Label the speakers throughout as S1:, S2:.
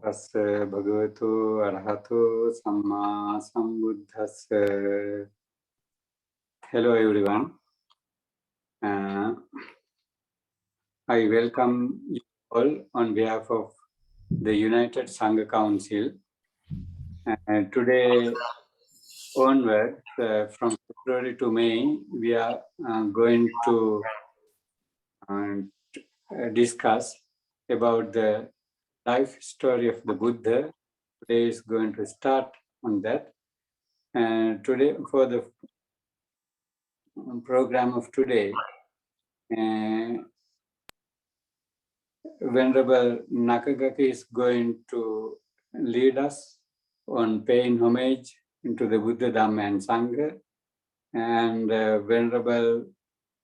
S1: Tassa bhagavato arahato samma sambuddhassa. Hello everyone. I welcome you all on behalf of the United Sangha Council. Today onward, from February to May, we are going to discuss about the life story of the Buddha. Today is going to start on that. And today, for the program of today, Venerable Nakagaki is going to lead us on paying homage into the Buddha, Dhamma and Sangha. And Venerable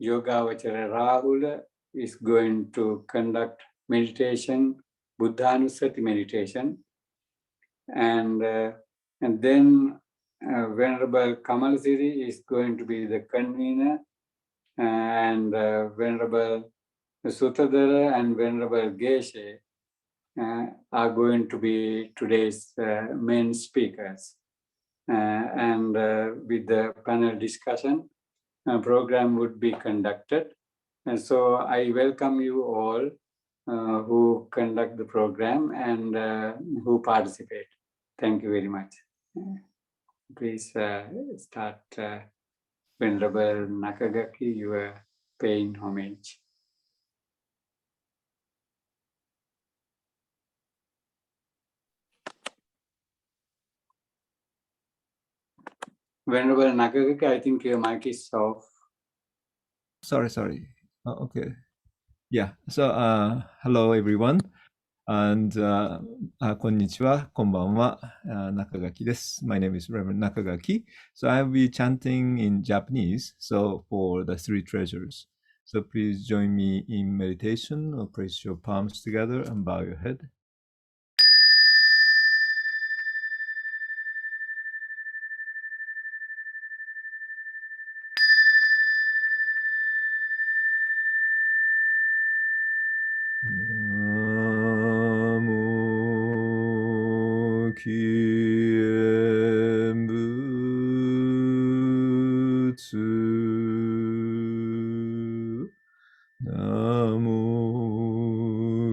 S1: Yogavachara Rahula is going to conduct meditation, Buddhanusati meditation. And then Venerable Kamalsiri is going to be the convener, and Venerable Sutadhara and Venerable Geshe are going to be today's main speakers. And with the panel discussion, a program would be conducted. And so I welcome you all who conduct the program and who participate. Thank you very much. Please start, Venerable Nakagaki, you are paying homage. Venerable Nakagaki, I think your mic is off.
S2: Sorry. Oh, okay. Yeah. So, hello everyone. And konnichiwa, konbanwa, Nakagaki desu. My name is Reverend Nakagaki. So I'll be chanting in Japanese. So for the three treasures. So please join me in meditation or place your palms together and bow your head. Kien butsu Namo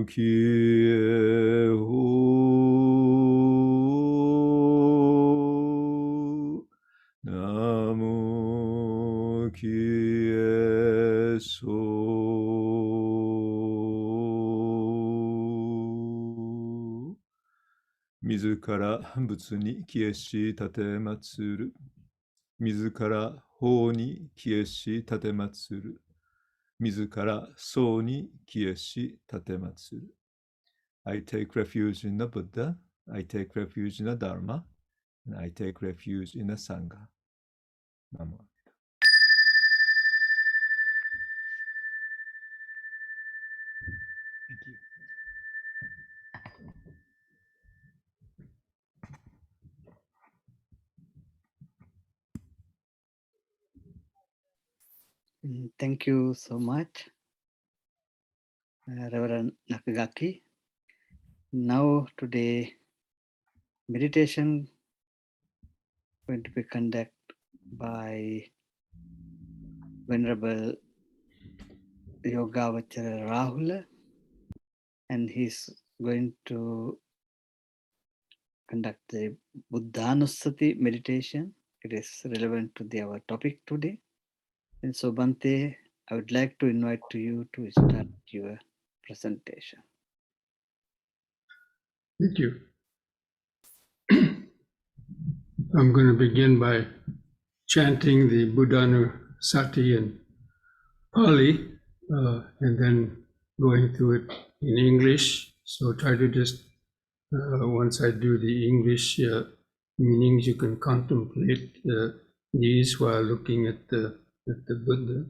S2: kie ho Namo kie so Mizu kara butsu ni kieshi tatematsuru. Mizu kara ho ni kieshi tatematsuru. Mizu kara so ni kieshi tatematsuru. I take refuge in the Buddha. I take refuge in the Dharma. And I take refuge in the Sangha. Namo. Thank you.
S3: Thank you so much, Reverend Nakagaki. Now today, meditation going to be conducted by Venerable Yogavachara Rahula, and he's going to conduct the Buddhanusati meditation. It is relevant to our topic today. And so, Bante, I would like to invite you to start your presentation.
S4: Thank you. I'm going to begin by chanting the Buddhanusati in Pali, and then going through it in English. So try to just, once I do the English meanings you can contemplate these while looking at the Buddha.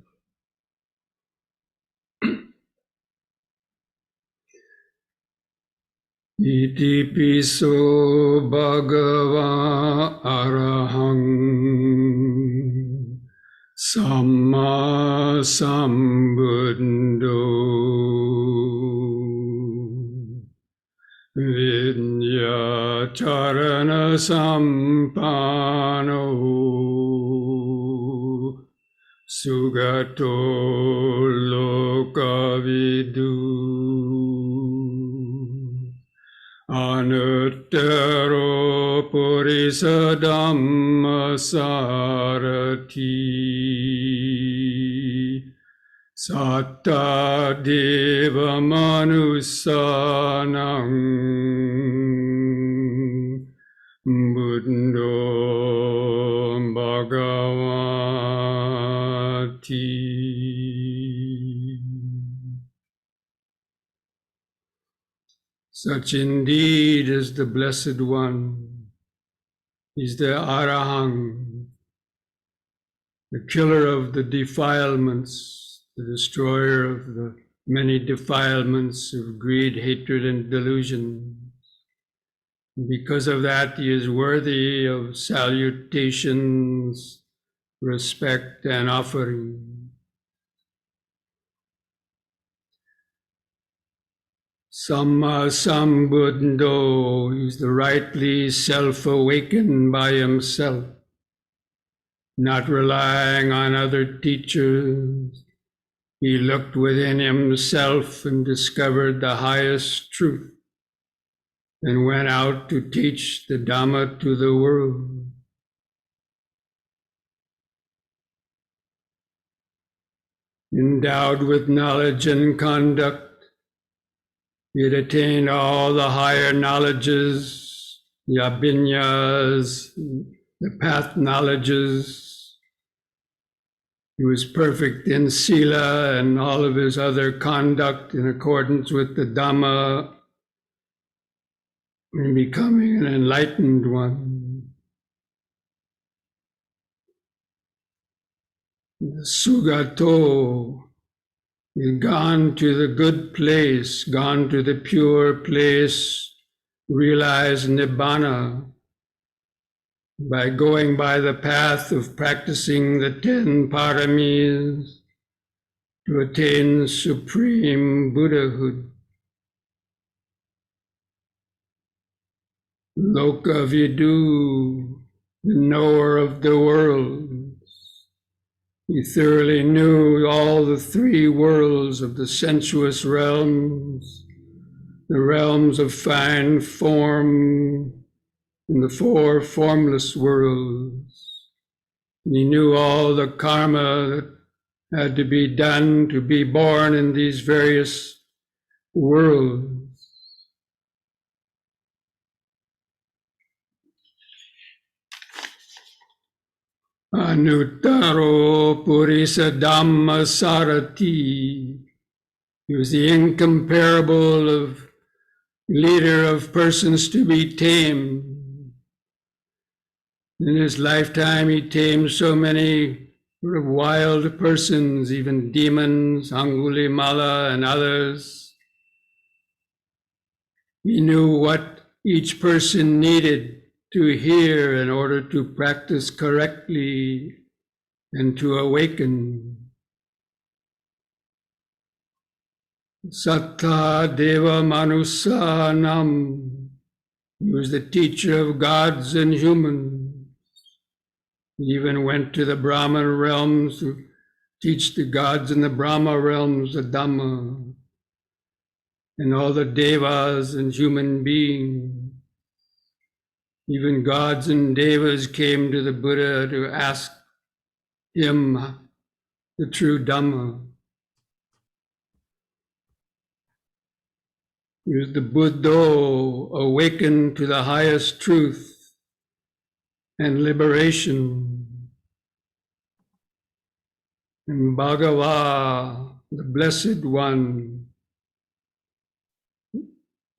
S4: Iti piso bhagava arahang samma sambuddho vidyacharana sampano sugato lokavidu anuttaro purisa dhamma sarati satta deva manusanang buddho bhagavati. Such indeed is the Blessed One. He's the Arahang, the killer of the defilements, the destroyer of the many defilements of greed, hatred, and delusion. Because of that, he is worthy of salutations, respect, and offering. Samma Sambuddho, he's the rightly self-awakened by himself, not relying on other teachers. He looked within himself and discovered the highest truth, and went out to teach the Dhamma to the world. Endowed with knowledge and conduct, he had attained all the higher knowledges, the abhinyas, the path knowledges. He was perfect in sila and all of his other conduct in accordance with the Dhamma, and becoming an enlightened one. The Sugato, he's gone to the good place, gone to the pure place, realized Nibbana by going by the path of practicing the 10 paramis to attain supreme Buddhahood. Lokavidu, the knower of the world. He thoroughly knew all the 3 worlds of the sensuous realms, the realms of fine form, and the 4 formless worlds. And he knew all the karma that had to be done to be born in these various worlds. Anuttaro Purisa Dhamma Sarati. He was the incomparable leader of persons to be tamed. In his lifetime, he tamed so many wild persons, even demons, Angulimala and others. He knew what each person needed to hear in order to practice correctly and to awaken. Satta Deva Manusanam. He was the teacher of gods and humans. He even went to the Brahman realms to teach the gods in the Brahma realms the Dhamma, and all the devas and human beings. Even gods and devas came to the Buddha to ask him the true Dhamma. He was the Buddha awakened to the highest truth and liberation. And Bhagava, the Blessed One,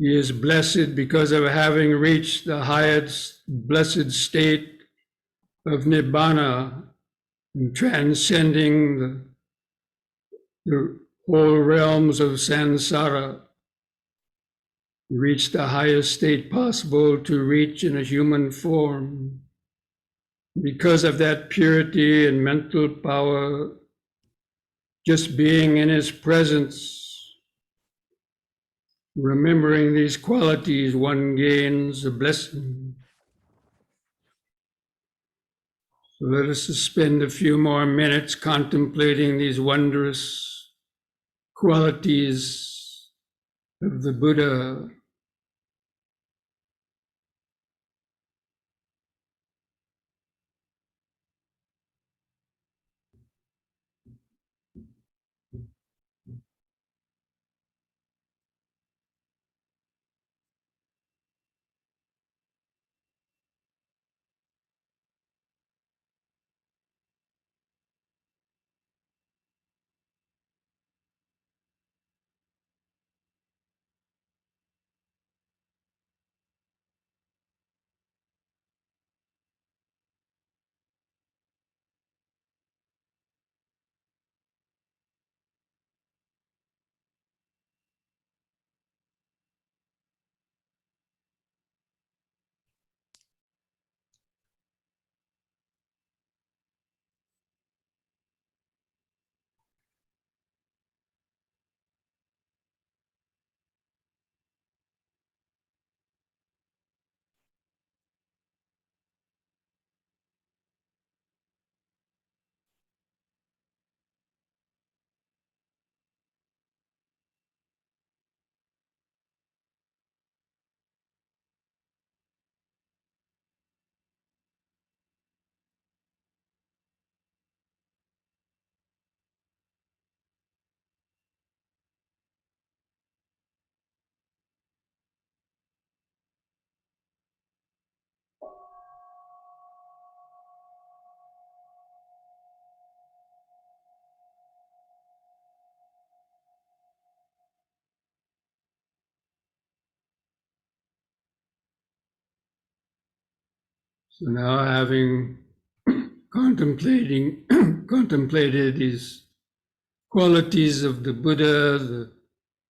S4: He is blessed because of having reached the highest blessed state of Nibbana, and transcending the whole realms of samsara. He reached the highest state possible to reach in a human form. Because of that purity and mental power, just being in his presence, remembering these qualities, one gains a blessing. So let us spend a few more minutes contemplating these wondrous qualities of the Buddha. So now, having contemplated these qualities of the Buddha, the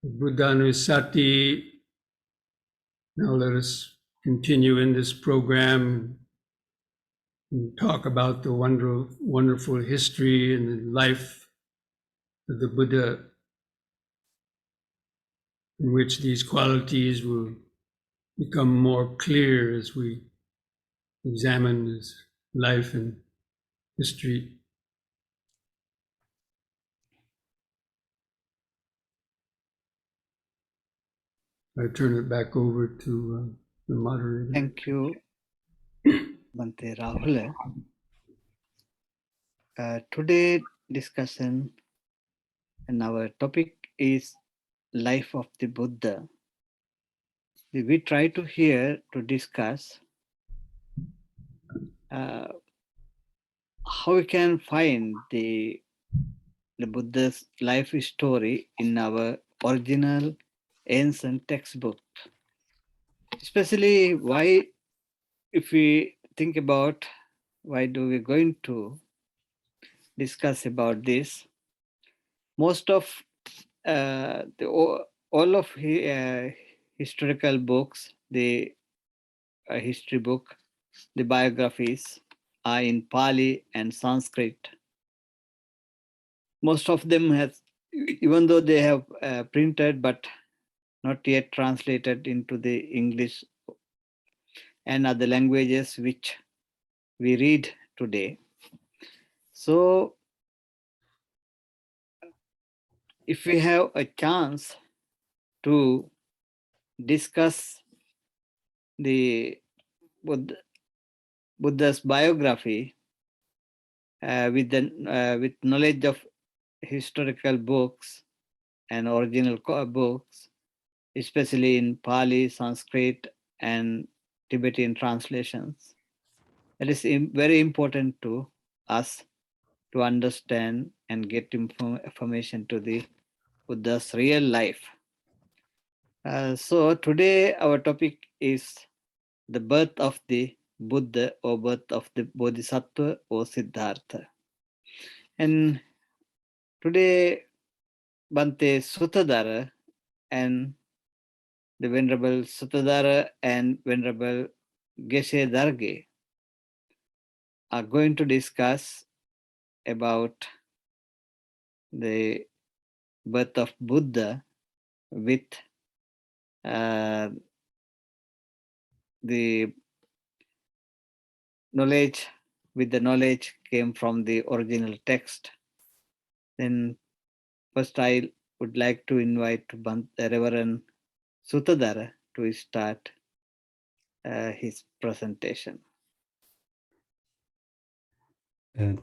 S4: Buddhanussati, now let us continue in this program and talk about the wonderful history and the life of the Buddha, in which these qualities will become more clear as we examine his life and history. I turn it back over to the moderator.
S3: Thank you, Bhante Rahul. Today discussion and our topic is life of the Buddha. We try to discuss how we can find the Buddha's life story in our original ancient textbook. Especially why, if we think about why do we going to discuss about this, most of all of historical books, the history book, the biographies are in Pali and Sanskrit. Most of them has, even though they have printed, but not yet translated into the English and other languages which we read today. So if we have a chance to discuss the Buddha's biography with knowledge of historical books and original books, especially in Pali, Sanskrit, and Tibetan translations, it is very important to us to understand and get information to the Buddha's real life. So today our topic is the birth of the Buddha or birth of the Bodhisattva or Siddhartha. And today Bante Sutadhara and the Venerable Sutadhara and Venerable Geshe Darge are going to discuss about the birth of Buddha with the knowledge, with the knowledge came from the original text. Then first I would like to invite the Reverend Sutadhara to start his presentation.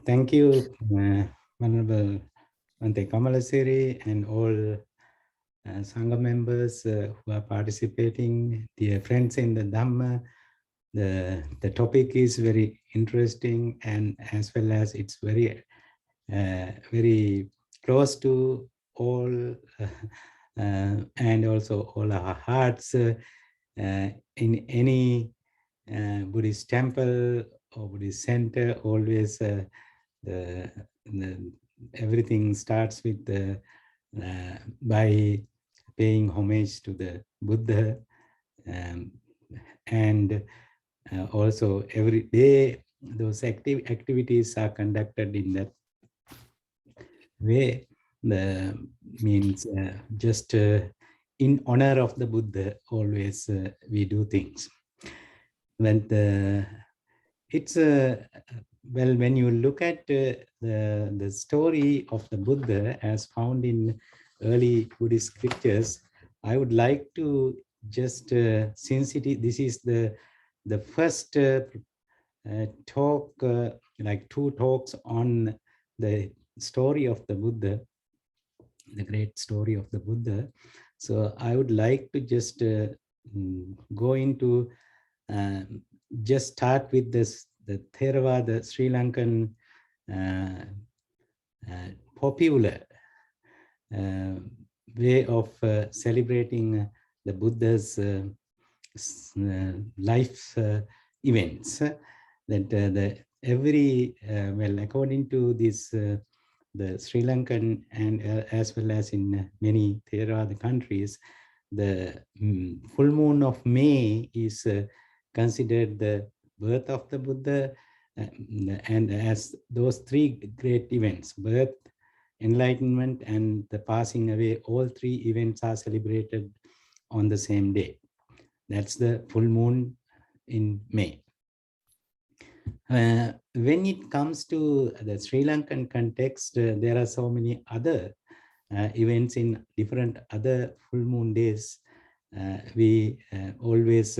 S5: Thank you, Honorable Bante Kamalasiri and all Sangha members who are participating, dear friends in the Dhamma. The topic is very interesting, and as well as it's very close to all and also all our hearts. In any Buddhist temple or Buddhist center, always everything starts with by paying homage to the Buddha, and also every day those activities are conducted in that way. The means just in honor of the Buddha, always we do things. When it's well, when you look at the story of the Buddha as found in early Buddhist scriptures, I would like to just since this is the first talk, like 2 talks on the story of the Buddha, the great story of the Buddha. So I would like to just go into just start with this, the Theravada Sri Lankan popular way of celebrating the Buddha's life events. That every well, according to this, the Sri Lankan and as well as in many Theravada countries, the full moon of May is considered the birth of the Buddha, and as those 3 great events, birth, enlightenment, and the passing away, all 3 events are celebrated on the same day. That's the full moon in May. When it comes to the Sri Lankan context, there are so many other events in different other full moon days. We always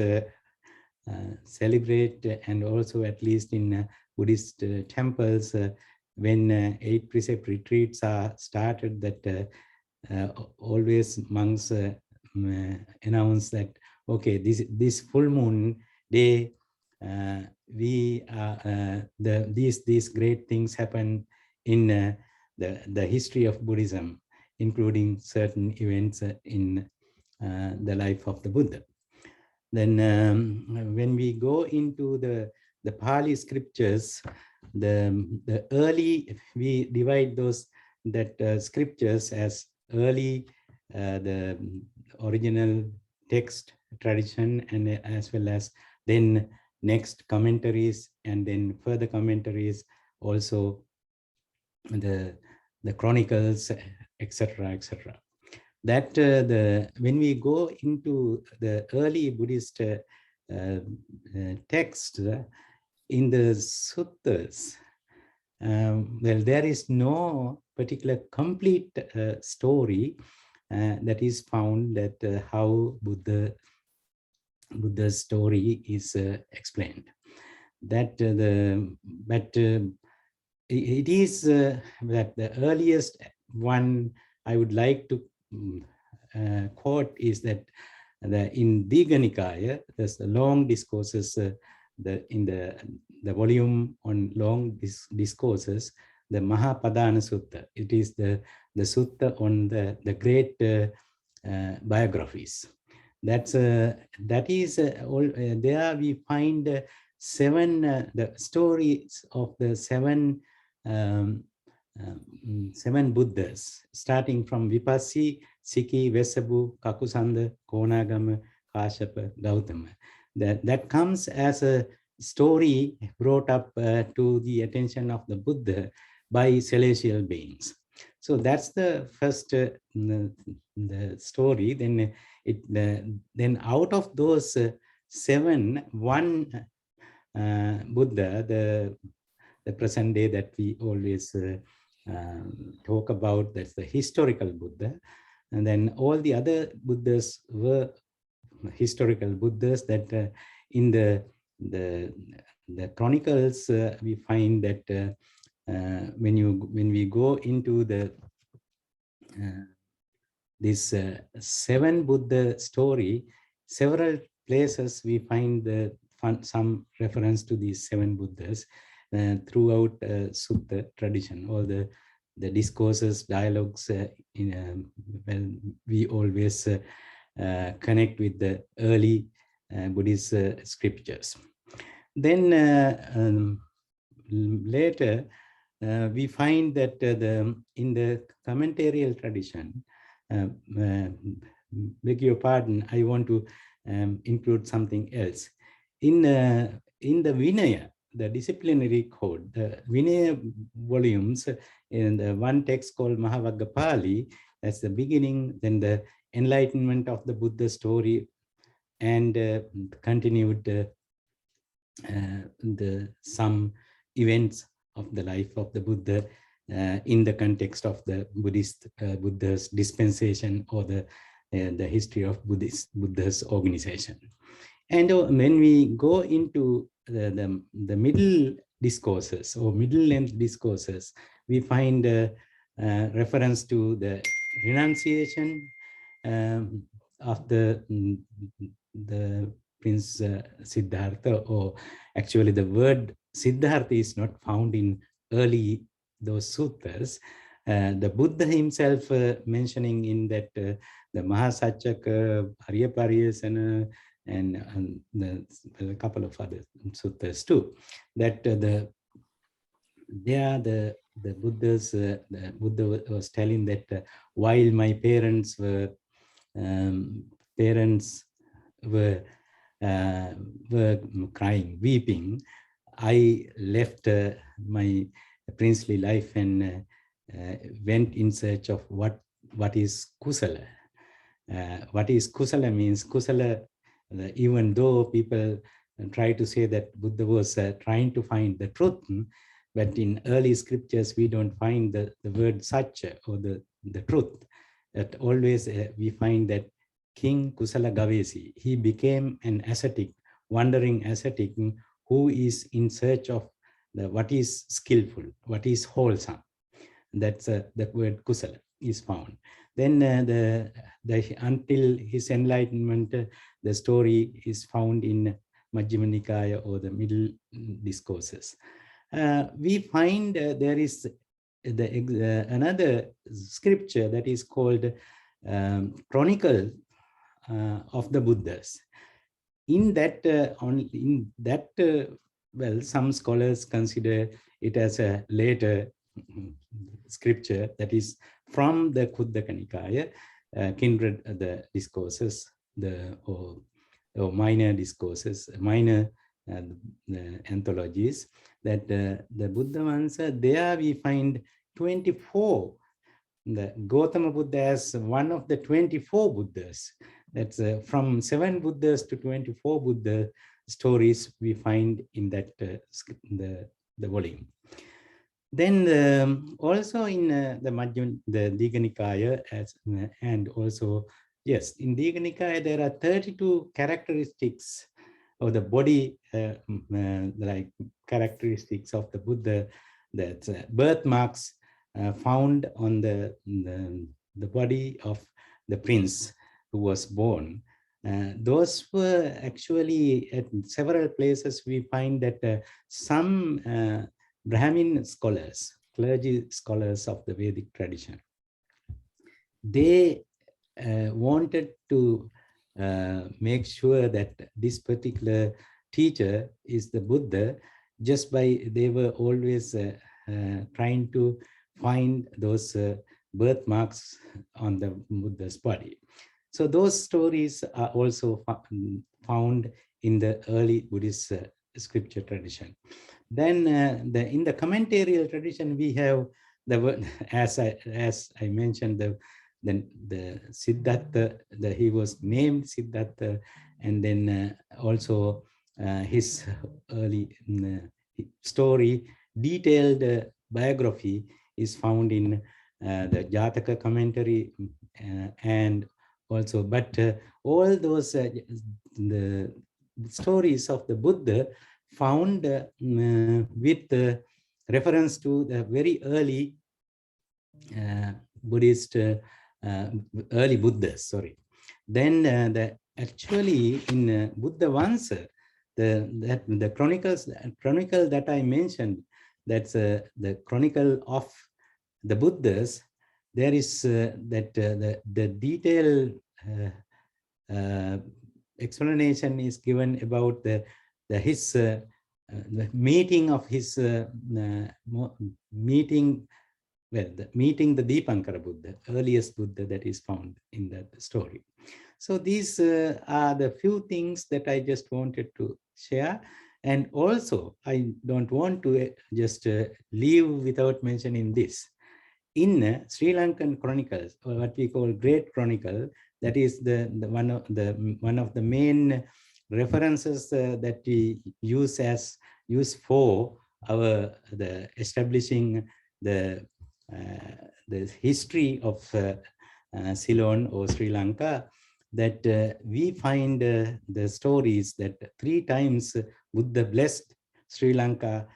S5: celebrate, and also at least in Buddhist temples, when 8 precept retreats are started, that always monks announce that, okay, this full moon day, we these great things happen in the history of Buddhism, including certain events in the life of the Buddha. Then when we go into the Pali scriptures, the early, we divide those scriptures as early, the original text tradition, and as well as then next commentaries, and then further commentaries, also the chronicles, etc., etc. That when we go into the early Buddhist text, in the suttas, well, there is no particular complete story that is found, that how Buddha's story is explained. That but it is that the earliest one I would like to quote is that in Digha Nikaya, there's the long discourses, in the volume on long discourses, the Mahapadana Sutta. It is the sutta on the great biographies. That is there we find seven the stories of the seven seven Buddhas, starting from Vipassi, Siki, Vesabu, Kakusanda, Konagama, Kashyapa, Gautama. That comes as a story brought up to the attention of the Buddha by celestial beings. So that's the first the story. Then out of those seven, one Buddha, the present day that we always talk about, that's the historical Buddha. And then all the other Buddhas were historical Buddhas that in the chronicles we find that when we go into the this seven Buddha story, several places we find some reference to these seven Buddhas throughout Sutta tradition, all the discourses, dialogues. Well, we always connect with the early Buddhist scriptures. Then later we find that in the commentarial tradition, beg your pardon, I want to include something else. In the Vinaya, the disciplinary code, the Vinaya volumes, in the one text called Mahavaggapali, that's the beginning, then the enlightenment of the Buddha story, and continued some events of the life of the Buddha in the context of the Buddha's dispensation, or the history of Buddha's organization. And when we go into the middle discourses or middle length discourses, we find reference to the renunciation of the Prince Siddhartha, or actually the word Siddhartha is not found in early those suttas. The Buddha himself mentioning in that the Mahasacaka, Aryapariyasana, and a couple of other suttas too, that the Buddhas, the Buddha was telling that while my parents were crying, weeping, I left my princely life and went in search of what is kusala. What is kusala means, kusala, even though people try to say that Buddha was trying to find the truth, but in early scriptures we don't find the word satya, or the truth. That always we find that King Kusala Gavesi, he became an ascetic, wandering ascetic, who is in search of what is skillful, what is wholesome. That's the word kusala is found. Then until his enlightenment, the story is found in Majjhima Nikaya, or the middle discourses. We find there is another scripture that is called Chronicle of the Buddhas. In that, well, some scholars consider it as a later scripture that is from the Khuddaka Nikaya, kindred the discourses, or minor discourses, minor anthologies, that the Buddha ones, there we find 24. The Gautama Buddha as one of the 24 Buddhas. That's from 7 Buddhas to 24 Buddha stories we find in that the volume. Then also in the Digha Nikaya, and also, yes, in Digha Nikaya there are 32 characteristics of the body, like characteristics of the Buddha, that birthmarks found on the body of the prince who was born. Those were actually at several places we find that some Brahmin scholars, clergy scholars of the Vedic tradition, they wanted to make sure that this particular teacher is the Buddha, just by they were always trying to find those birthmarks on the Buddha's body. So those stories are also found in the early Buddhist scripture tradition. Then in the commentarial tradition, we have the word, as I mentioned, the Siddhartha, he was named Siddhartha, and then also his early story, detailed biography is found in the Jataka commentary, and also, but all those the stories of the Buddha found with reference to the very early Buddhist, early Buddhas, sorry. Then actually in Buddha Vansa, the chronicle that I mentioned, that's the chronicle of the Buddhas. There is the detailed explanation is given about his the meeting of his meeting the Dipankara Buddha, earliest Buddha that is found in that story. So these are the few things that I just wanted to share. And also, I don't want to just leave without mentioning this. In Sri Lankan chronicles, or what we call Great Chronicle, that is one of the main references that we use for the establishing the history of Ceylon or Sri Lanka, that we find the stories that 3 times Buddha blessed Sri Lanka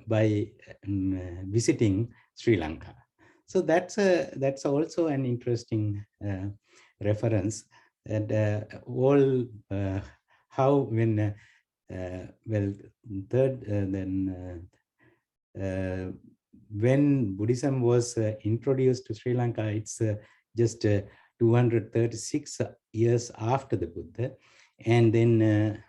S5: by visiting Sri Lanka. So that's also an interesting reference, and all how when when Buddhism was introduced to Sri Lanka, it's just 236 years after the Buddha. And then,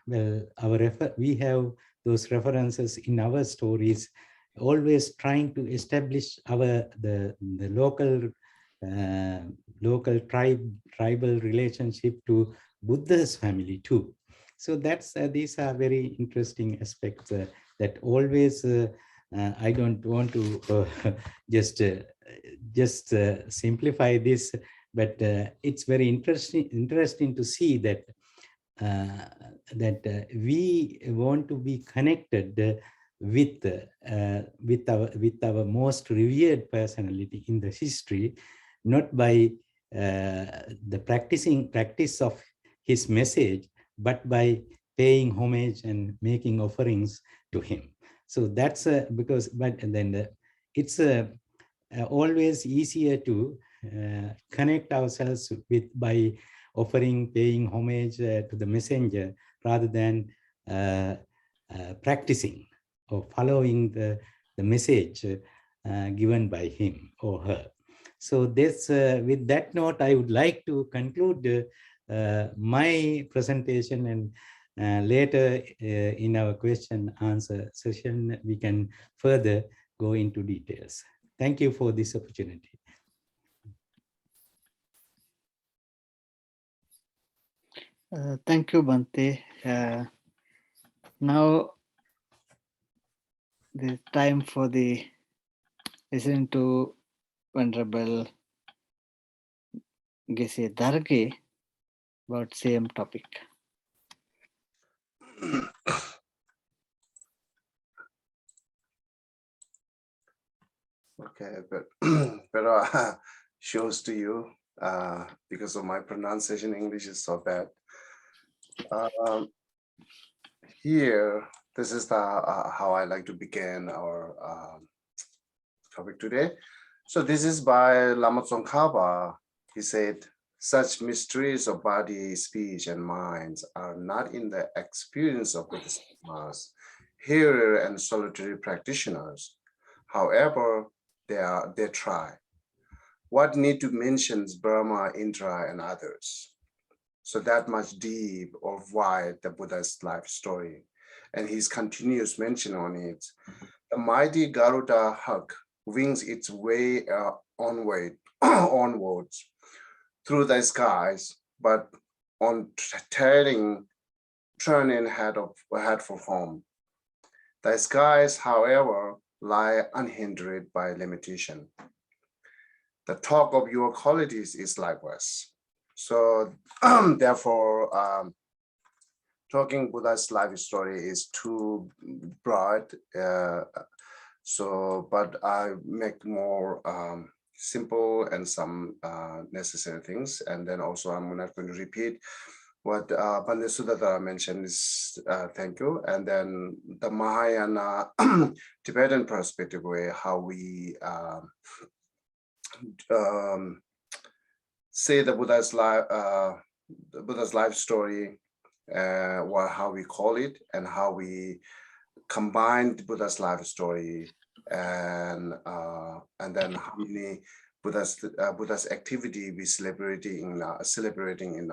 S5: we have those references in our stories, always trying to establish the local tribal relationship to Buddha's family too. So that's these are very interesting aspects that always I don't want to just simplify this, but it's very interesting to see that we want to be connected with our most revered personality in the history, not by the practice of his message, but by paying homage and making offerings to him. So that's because, but then it's always easier to connect ourselves by paying homage to the messenger, rather than practicing or following the message given by him or her. So this, with that note, I would like to conclude my presentation, and later in our question answer session, we can further go into details. Thank you for this opportunity.
S3: Thank you, Bhante. Now the time for the listening to Venerable Geshe Darge about same topic.
S6: Okay, but shows to you because of my pronunciation, English is so bad. Here, this is the how I like to begin our topic today. So this is by Lama Tsongkhapa. He said, such mysteries of body, speech, and minds are not in the experience of Bodhisattvas, hearer and solitary practitioners. However, they try. What need to mention is Burma, Indra, and others. So that much deep or wide the Buddha's life story. And his continuous mention on it. The mighty Garuda hawk wings its way onwards through the skies, but on turning head for home. The skies, however, lie unhindered by limitation. The talk of your qualities is likewise. So therefore, talking Buddha's life story is too broad. But I make more simple and some necessary things. And then also I'm not going to repeat what Pandit Sudhadhara mentioned is thank you. And then the Mahayana Tibetan perspective way, how we say the Buddha's life story, or how we call it, and how we combine the Buddha's life story, and then how many Buddha's activity we celebrating in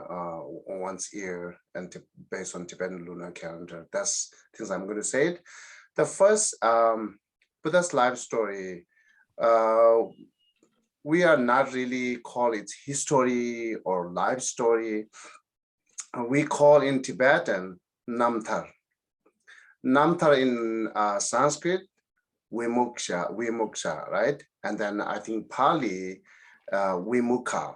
S6: once year, and based on Tibetan lunar calendar. That's things I'm going to say it. The first Buddha's life story, we are not really call it history or life story. We call in Tibetan Namtar. Namtar in Sanskrit, Vimuksha, right? And then I think Pali, Vimukha.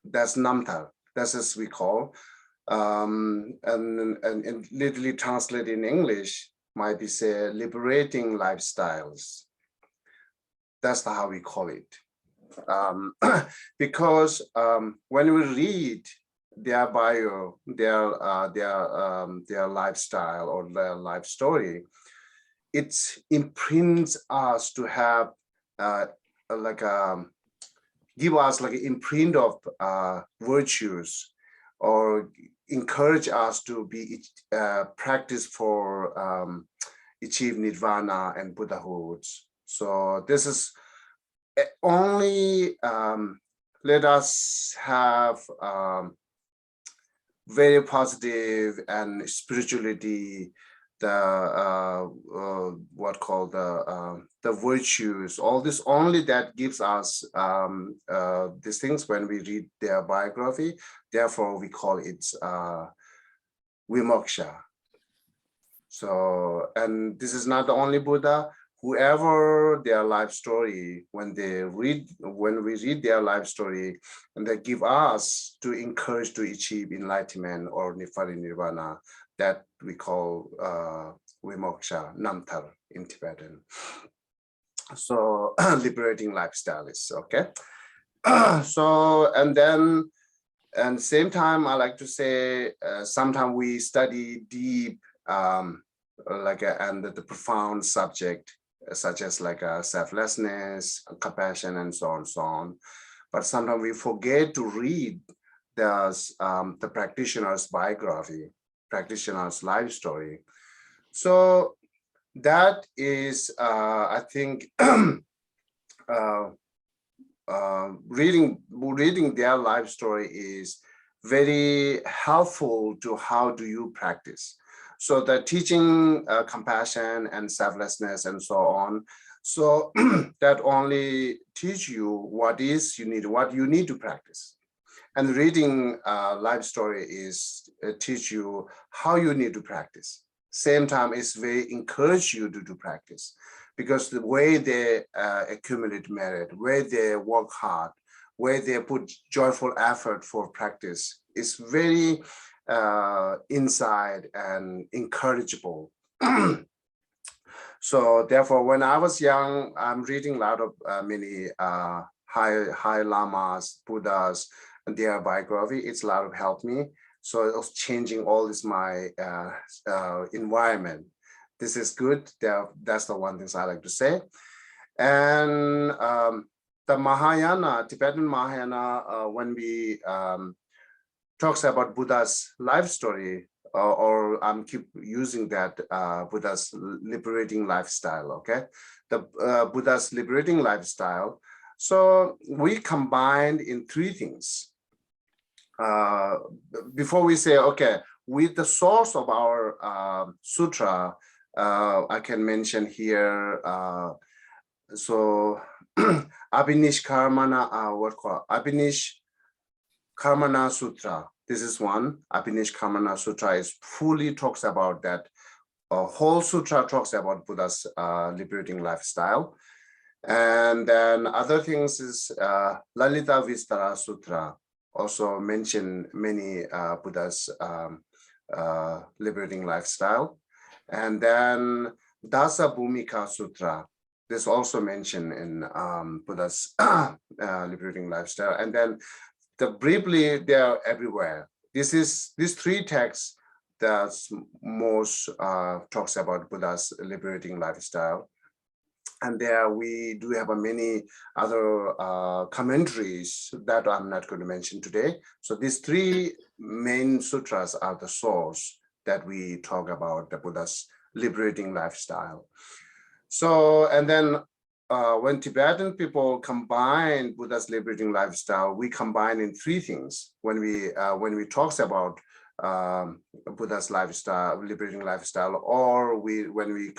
S6: That's Namtar. That's as we call. And literally translated in English might be say liberating lifestyles. That's how we call it. Because when we read their bio, their lifestyle or their life story, it imprints us to have give us like an imprint of virtues, or encourage us to be practice for achieve nirvana and Buddhahood. So this is only let us have very positive and spirituality, the what called the virtues, all this only that gives us these things when we read their biography. Therefore we call it Vimoksha. So, and this is not the only Buddha. Whoever their life story, when we read their life story, and they give us to encourage to achieve enlightenment or nirvana, that we call Vimoksha, Namtar in Tibetan. So liberating lifestyle is okay. So, and then, and same time, I like to say, sometimes we study deep, and the profound subject, such as selflessness, compassion, and so on. But sometimes we forget to read the practitioner's biography, practitioner's life story. So that is, I think, reading their life story is very helpful to how do you practice. So the teaching compassion and selflessness and so on. So that only teach you what you need to practice. And reading life story is teach you how you need to practice. Same time, it's very encourage you to do practice, because the way they accumulate merit, where they work hard, where they put joyful effort for practice is very inside and encourageable. So therefore, when I was young, I'm reading a lot of many high lamas, Buddhas, and their biography. It's a lot of help me. So it was changing all this my environment. This is good. That's the one thing I like to say. And the Mahayana, Tibetan Mahayana, when we talks about Buddha's life story, or I'm keep using that Buddha's liberating lifestyle, okay? The Buddha's liberating lifestyle. So we combined in three things. before we say, okay, with the source of our sutra, I can mention here, so Abhinish Karmana, what called Abhinish Karmana Sutra. This is one. Abhinish Karmana Sutra is fully talks about that. Whole sutra talks about Buddha's liberating lifestyle. And then other things is Lalita Vistara Sutra, also mention many Buddha's liberating lifestyle. And then Dasa Bhumika Sutra, this also mentioned in Buddha's liberating lifestyle. And then briefly, they are everywhere. These three texts that most talks about Buddha's liberating lifestyle. And there we do have many other commentaries that I'm not going to mention today. So these three main sutras are the source that we talk about the Buddha's liberating lifestyle. So, and then when Tibetan people combine Buddha's liberating lifestyle, we combine in three things. When we talk about Buddha's lifestyle, liberating lifestyle, or when we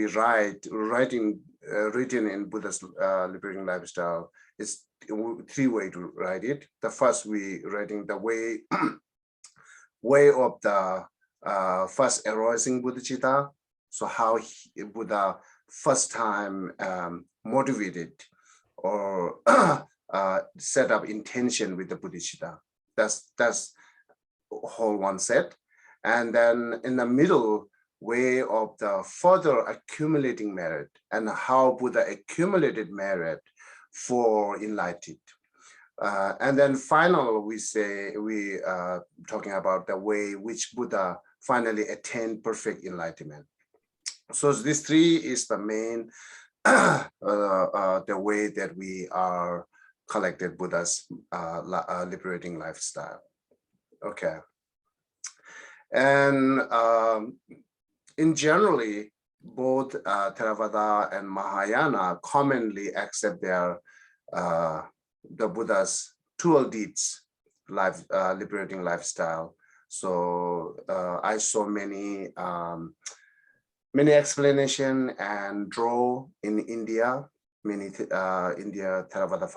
S6: writing written in Buddha's liberating lifestyle, it's three ways to write it. The first, we writing the way of the first arising Bodhicitta. So how Buddha first time motivated or set up intention with the Bodhicitta. That's whole one set. And then in the middle, way of the further accumulating merit and how Buddha accumulated merit for enlightened. And then finally, we talking about the way which Buddha finally attained perfect enlightenment. So this three is the main, the way that we are collected Buddha's liberating lifestyle. Okay. And in generally, both Theravada and Mahayana commonly accept their the Buddha's 12 deeds, liberating lifestyle. So I saw many explanation and draw in India. Many India Theravada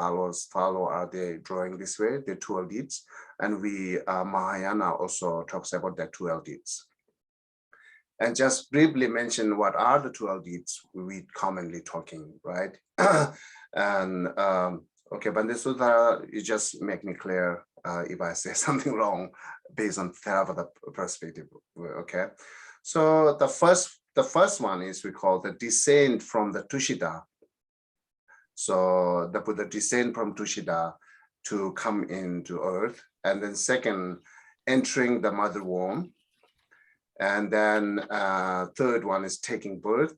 S6: are they drawing this way, the 12 deeds, and we Mahayana also talks about the 12 deeds. And just briefly mention what are the 12 deeds we commonly talking, right? And okay, Bande Sutta, you just make me clear if I say something wrong based on Theravada perspective, okay? So the first one is we call the descent from the Tushita. So the Buddha descend from Tushita to come into earth. And then second, entering the mother womb. And then third one is taking birth.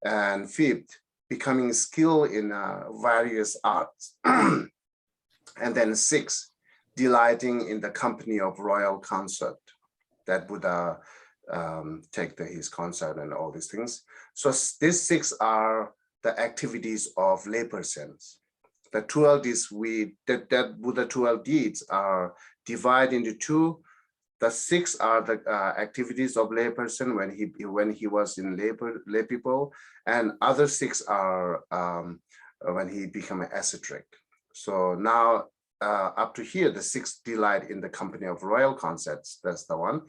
S6: And fifth, becoming skilled in various arts. And then sixth, delighting in the company of royal consort, that Buddha take his consort and all these things. So these six are the activities of laypersons. The 12 deeds that Buddha 12 deeds are divided into two. The six are the activities of layperson when he was in lay people, and other six are when he became an ascetic. So now up to here, the sixth delight in the company of royal concepts. That's the one,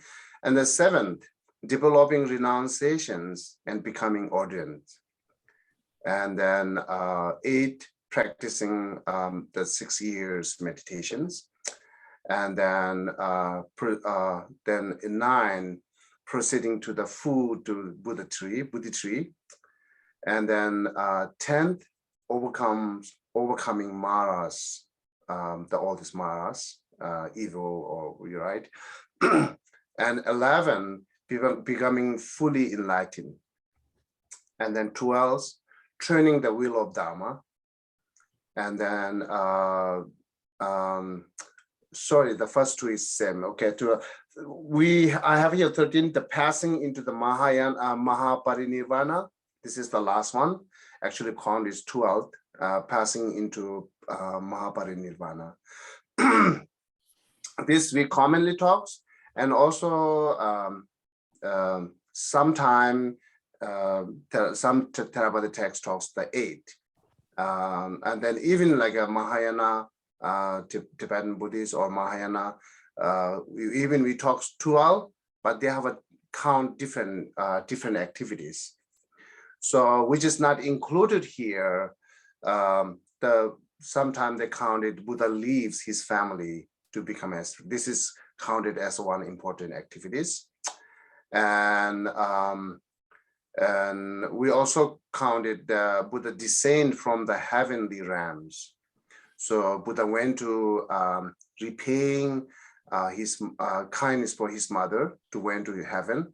S6: and the seventh, developing renunciations and becoming ordained, and then eight, practicing the 6 years meditations. And then in 9, proceeding to the food to Buddha tree. And then 10th, overcoming maras, all these maras, evil or right. And 11, becoming fully enlightened. And then 12, training the will of Dharma. And then sorry, the first two is same. Okay, I have here 13, the passing into the Mahayana Mahaparinirvana. This is the last one. Actually, count is 12, passing into Mahaparinirvana. this we commonly talks, and also sometime some Theravada text talks the 8, and then even like a Mahayana, Tibetan Buddhist or Mahayana, even we talk 12, but they have a count different activities. So which is not included here. Sometimes they counted Buddha leaves his family to become as, this is counted as one important activities. And we also counted the Buddha descent from the heavenly realms. So Buddha went to repaying his kindness for his mother to went to heaven.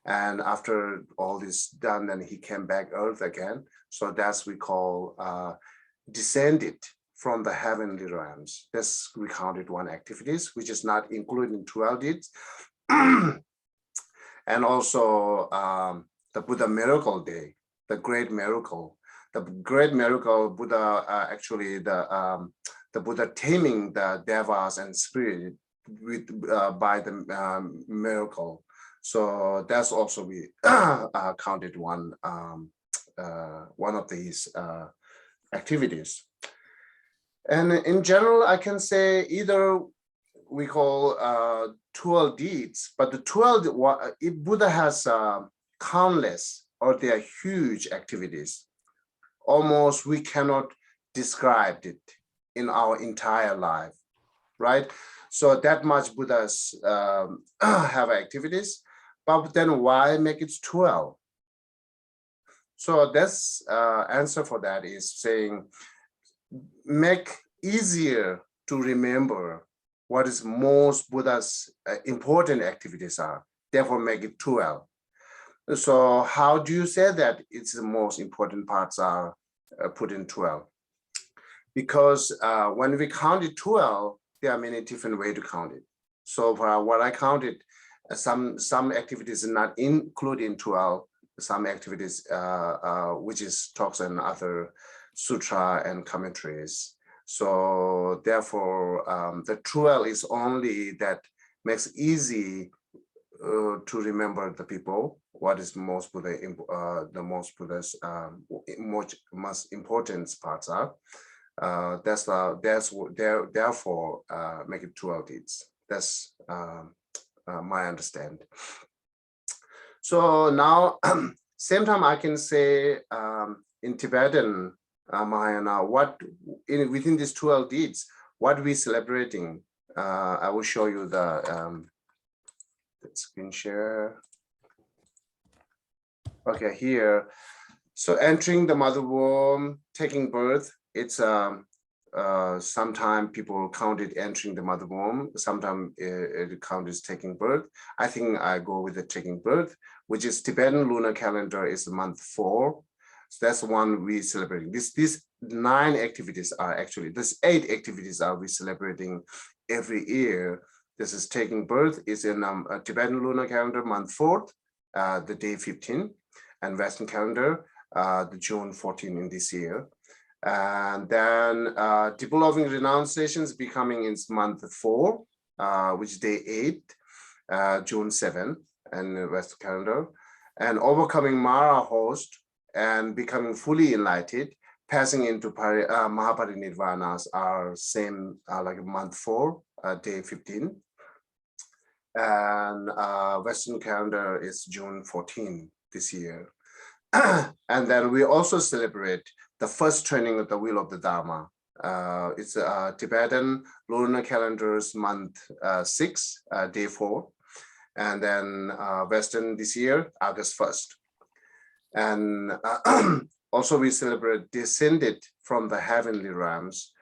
S6: And after all this done, then he came back earth again. So that's we call descended from the heavenly realms. That's we counted one activities, which is not included in 12 deeds. And also the Buddha miracle day, the great miracle. The great miracle Buddha actually the Buddha taming the devas and spirit with by the miracle. So that's also we counted one of these activities. And in general, I can say either we call 12 deeds, but the 12, if Buddha has countless or they are huge activities, almost we cannot describe it in our entire life, right? So that much Buddhas have activities, but then why make it 12? So that's answer for that is saying, make easier to remember what is most Buddha's important activities are, therefore make it 12. So how do you say that it's the most important parts are put in 12? Because when we counted 12, there are many different ways to count it. So for what I counted, some activities are not included in 12, some activities which is talks in other sutra and commentaries. So therefore, the 12 is only that makes easy to remember the people what is most Buddha, the most Buddha's most important parts are. Therefore make it 12 deeds. That's my understanding. So now, same time I can say in Tibetan Mahayana, within these 12 deeds, what we celebrating. I will show you the screen share. Okay, here. So entering the mother womb, taking birth, it's sometimes people count it entering the mother womb, sometimes it count as taking birth. I think I go with the taking birth, which is Tibetan lunar calendar is month 4. So that's one we celebrating. These 9 activities are actually, this 8 activities are we celebrating every year. This is taking birth is in Tibetan lunar calendar month 4th, the day 15, and Western calendar, the June 14 in this year. And then developing renunciations becoming in month 4, which is day 8, June 7, and Western calendar, and overcoming Mara host and becoming fully enlightened, passing into Mahaparinirvanas are same like month 4, day 15. And Western calendar is June 14 this year. And then we also celebrate the first training of the wheel of the Dharma. It's Tibetan lunar calendars month 6, day 4. And then Western this year, August 1st. And also we celebrate descended from the heavenly realms,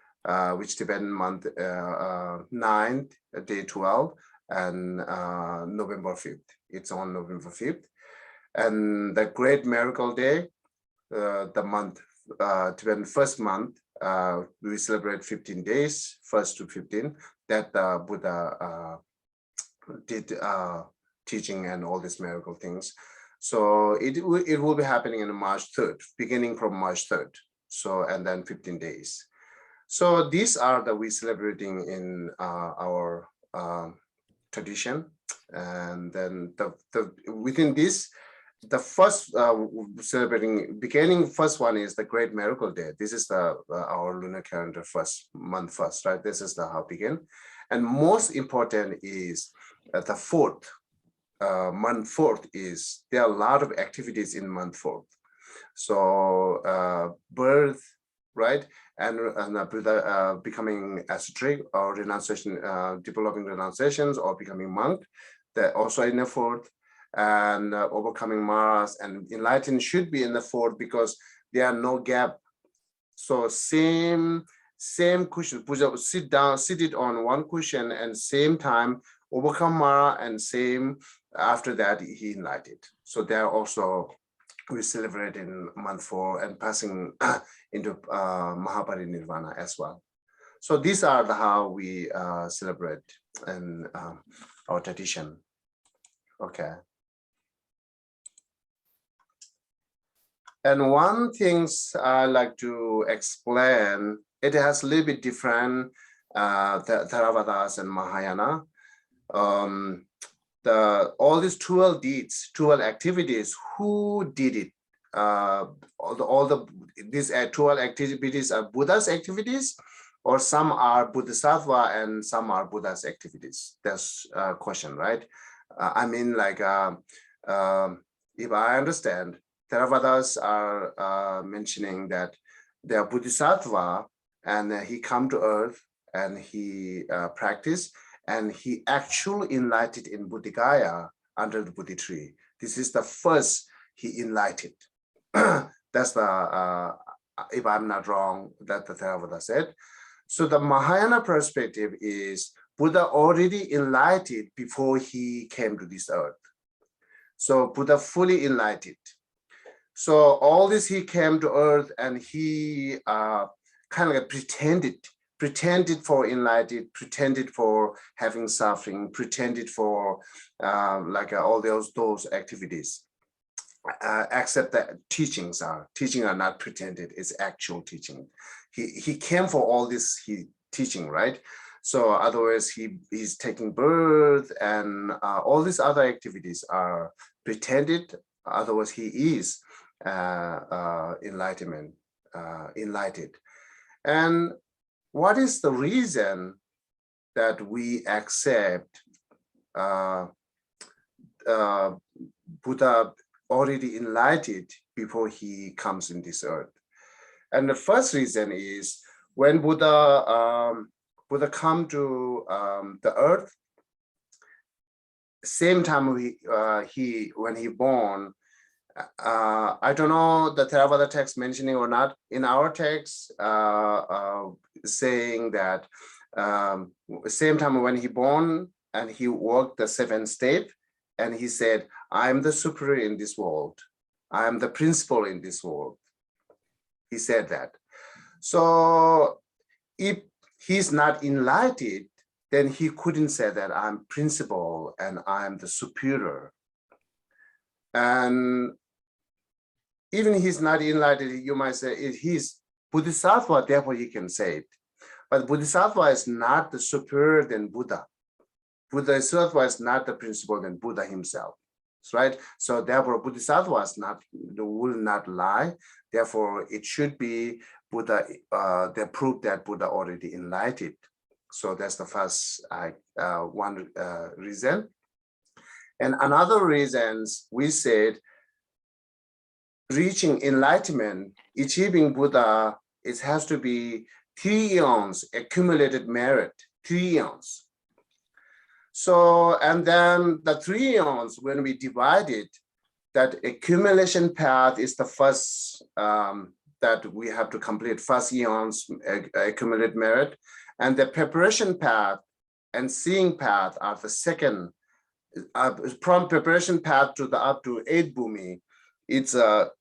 S6: which Tibetan month 9th, day 12, and November 5th. It's on November 5th. And the great miracle day, the month, Tibetan first month, we celebrate 15 days, 1st to 15, that Buddha did teaching and all these miracle things. So it will be happening in March 3rd, beginning from March 3rd. So, and then 15 days. So these are the we celebrating in our tradition, and then the within this, the first beginning first one is the Great Miracle Day. This is the our lunar calendar month first, right? This is the how begin, and most important is the fourth. Month fourth is there are a lot of activities in month fourth. So birth, right, and becoming ascetic or renunciation, developing renunciations or becoming monk. That also in the fourth, and overcoming Maras and enlightened should be in the fourth because there are no gap. So same cushion, puja, sit it on one cushion, and same time overcome Mara, and same after that he enlightened. So there also we celebrate in month 4 and passing into Mahaparinirvana as well. So these are the how we celebrate in our tradition. Okay. And one things I like to explain, it has a little bit different the Theravadas and Mahayana. All these 12 deeds, 12 activities, who did it? These 12 activities are Buddha's activities, or some are Bodhisattva and some are Buddha's activities? That's a question, right? I mean, like, if I understand, Theravadas are mentioning that they are Bodhisattva, and he come to earth and he practiced, and he actually enlightened in Buddhigaya under the Bodhi tree. This is the first he enlightened. That's the, if I'm not wrong, that the Theravada said. So the Mahayana perspective is Buddha already enlightened before he came to this earth. So Buddha fully enlightened. So all this, he came to earth and he kind of like pretended for enlightened, pretended for having suffering, pretended for all those activities. Except that teachings are not pretended, it's actual teaching. He came for all this teaching, right? So otherwise he's taking birth and all these other activities are pretended. Otherwise he is enlightened. And what is the reason that we accept Buddha already enlightened before he comes in this earth? And the first reason is when Buddha come to the earth, same time when he born, I don't know the Theravada text mentioning or not. In our text, saying that same time when he born and he walked the 7th step, and he said, "I'm the superior in this world. I'm the principal in this world." He said that. So if he's not enlightened, then he couldn't say that I'm principal and I'm the superior. And even he's not enlightened, you might say he's Bodhisattva, therefore he can say it. But Bodhisattva is not the superior than Buddha. Bodhisattva is not the principal than Buddha himself, right? So therefore Bodhisattva will not lie. Therefore it should be Buddha, they prove that Buddha already enlightened. So that's the first one reason. And another reasons we said, reaching enlightenment, achieving Buddha, it has to be 3 eons accumulated merit, 3 eons. So, and then the 3 eons, when we divide it, that accumulation path is the first that we have to complete, first eons accumulate merit, and the preparation path and seeing path are the second. From preparation path to the up to 8 bhumi, it's a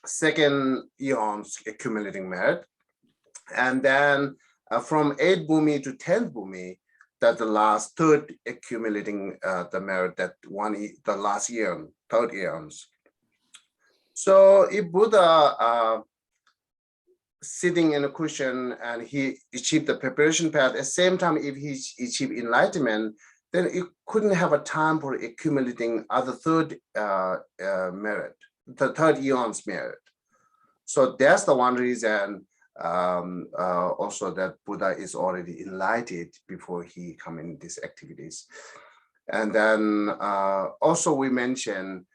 S6: second eons accumulating merit, and then from 8 bhumi to 10th bhumi, that the last third accumulating the merit, that the last eon, third eons. So if Buddha sitting in a cushion and he achieved the preparation path, at the same time, if he achieved enlightenment, then it couldn't have a time for accumulating other third merit, the third eon's merit. So that's the one reason also that Buddha is already enlightened before he come in these activities. And then also we mentioned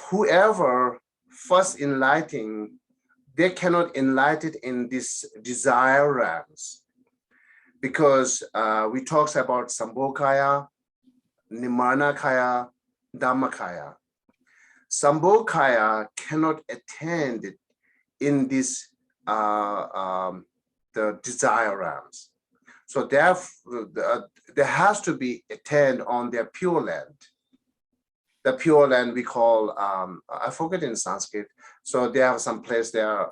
S6: whoever first enlightened, they cannot enlighten in these desire realms, because we talks about Sambhogakaya, Nimanakaya, Dhammakaya. Sambhogakaya cannot attend in this the desire realms. So there has to be attend on their pure land. The pure land we call, I forget in Sanskrit. So they have some place there,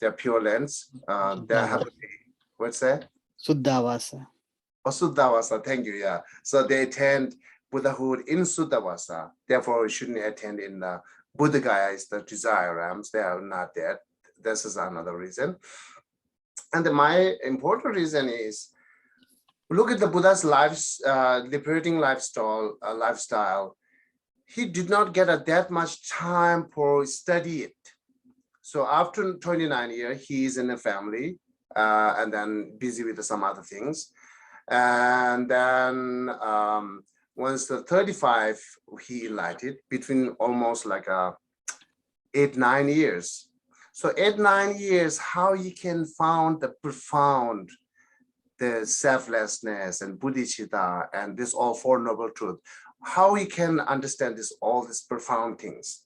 S6: they're pure lands. They have to be, what's that?
S3: Suddhavasa.
S6: Oh, Suddhavasa, thank you, yeah. So they attend Buddhahood in Suddhavasa. Therefore, we shouldn't attend in the Buddhagaya, is the desire realms. They are not there. This is another reason. And my important reason is, look at the Buddha's liberating lifestyle. He did not get that much time for study it. So after 29 years, he is in a family and then busy with some other things. And then once the 35, he enlightened between almost like 8-9 years. So 8-9 years, how he can found the profound, the selflessness and bodhicitta and this all Four Noble Truth, how he can understand this, all these profound things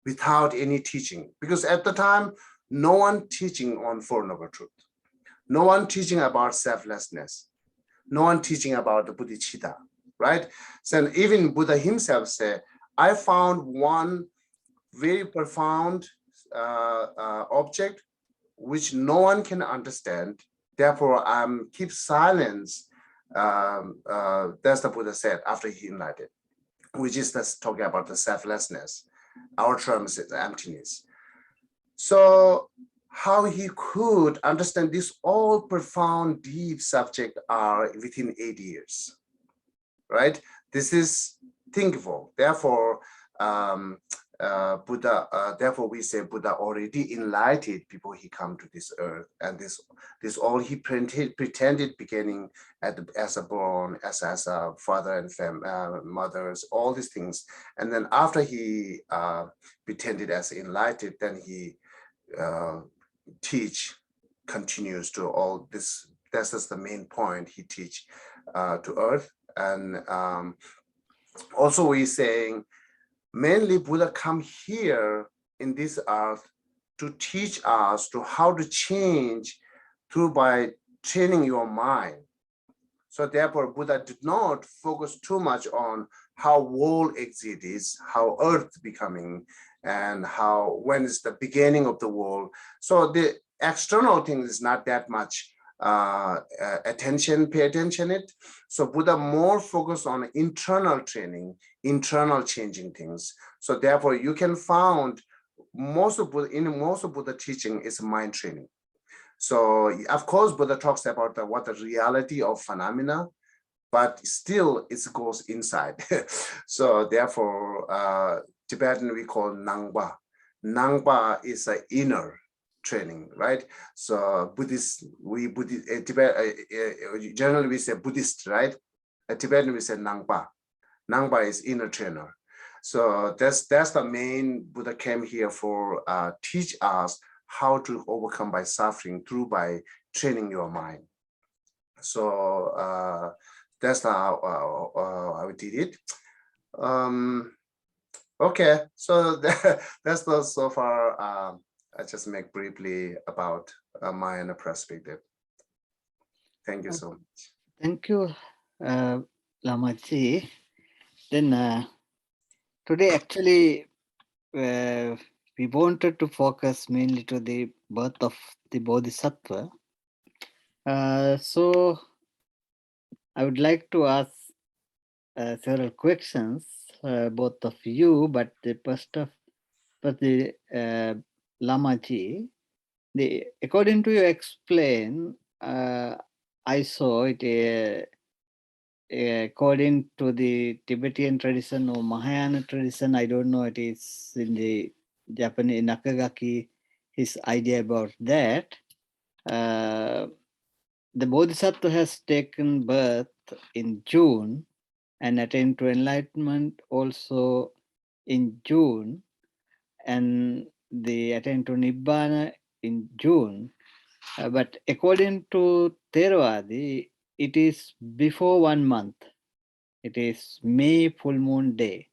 S6: without any teaching. Because at the time, no one teaching on Four Noble Truth. No one teaching about selflessness. No one teaching about the bodhicitta, right? So even Buddha himself said, I found one very profound object which no one can understand. Therefore, keep silence. That's the Buddha said after he enlightened, which is talking about the selflessness. Our term is emptiness. So how he could understand this all profound, deep subject are within 8 years, right? This is thinkable. Therefore, Buddha, therefore we say Buddha already enlightened before he come to this earth, and this all he pretended beginning as a born, as a father and mothers, all these things, and then after he pretended as enlightened, then he continues to all this. That's just the main point he teach to earth, and also we saying. Mainly Buddha come here in this earth to teach us to how to change through by training your mind. So therefore Buddha did not focus too much on how world exists, how earth becoming, and when is the beginning of the world. So the external thing is not that much pay attention it. So Buddha more focus on internal training, internal changing things. So therefore you can find most of Buddha teaching is mind training. So of course Buddha talks about what the reality of phenomena, but still it goes inside. So therefore Tibetan we call Nangpa. Nangpa is an inner training, right? So generally we say Buddhist, right? Tibetan we say Nangpa. Nangpa is inner trainer. So that's the main Buddha came here for, teach us how to overcome by suffering through by training your mind. So that's how we did it. Okay, so that's the so far. I just make briefly about my perspective. Thank you so much.
S3: Thank you, Lamaji. Then today actually we wanted to focus mainly to the birth of the Bodhisattva. So I would like to ask several questions, both of you, but the Lamaji. according to you explain, I saw it according to the Tibetan tradition or Mahayana tradition. I don't know, it is in the Japanese Nakagaki, his idea about that. The Bodhisattva has taken birth in June and attained to enlightenment also in June, and they attained to Nibbana in June. But according to Theravada, it is before 1 month. It is May full moon day.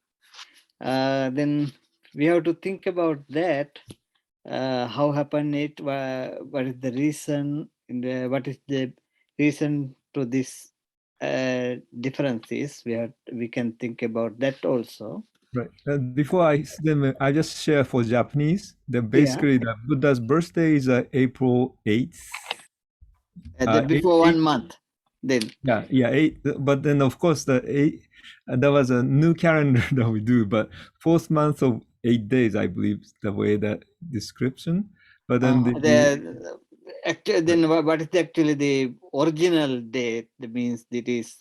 S3: Then we have to think about that. How happened it? What is the reason? What is the reason to this differences? We can think about that also.
S2: Right. Before I just share for Japanese. Then basically, the Buddha's birthday is April 8th.
S3: Before 1 month. Then.
S2: Yeah, 8. But then, of course, the 8. There was a new calendar that we do, but 4th month of 8 days, I believe, the way that description. But then
S3: then what is actually the original date? That means it is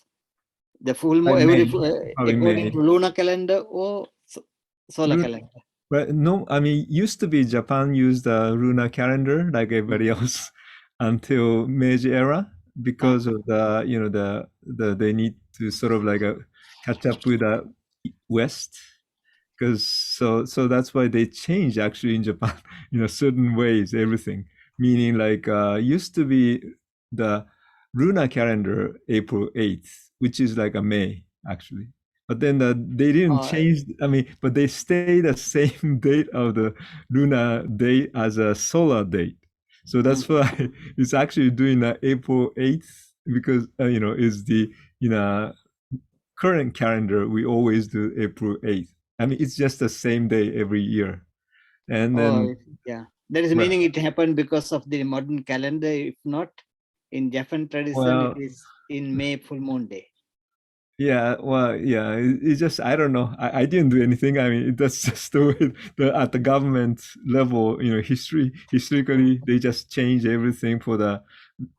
S3: the full moon according to lunar calendar or solar calendar.
S2: But no, I mean, used to be Japan used the lunar calendar like everybody else until Meiji era because of the they need to sort of like catch up with the West. Because so that's why they change actually in Japan, certain ways, everything. Meaning like used to be the lunar calendar April 8th, which is like a May actually. But then they didn't change. I mean, but they stay the same date of the lunar day as a solar date. So that's why it's actually doing April 8th because is the current calendar we always do April 8th. I mean, it's just the same day every year. And then
S3: that is meaning it happened because of the modern calendar. If not, in Japan tradition, it is in May full moon day.
S2: Yeah, well, yeah, it's just, I don't know. I didn't do anything. I mean, that's just the way at the government level, historically, they just change everything for the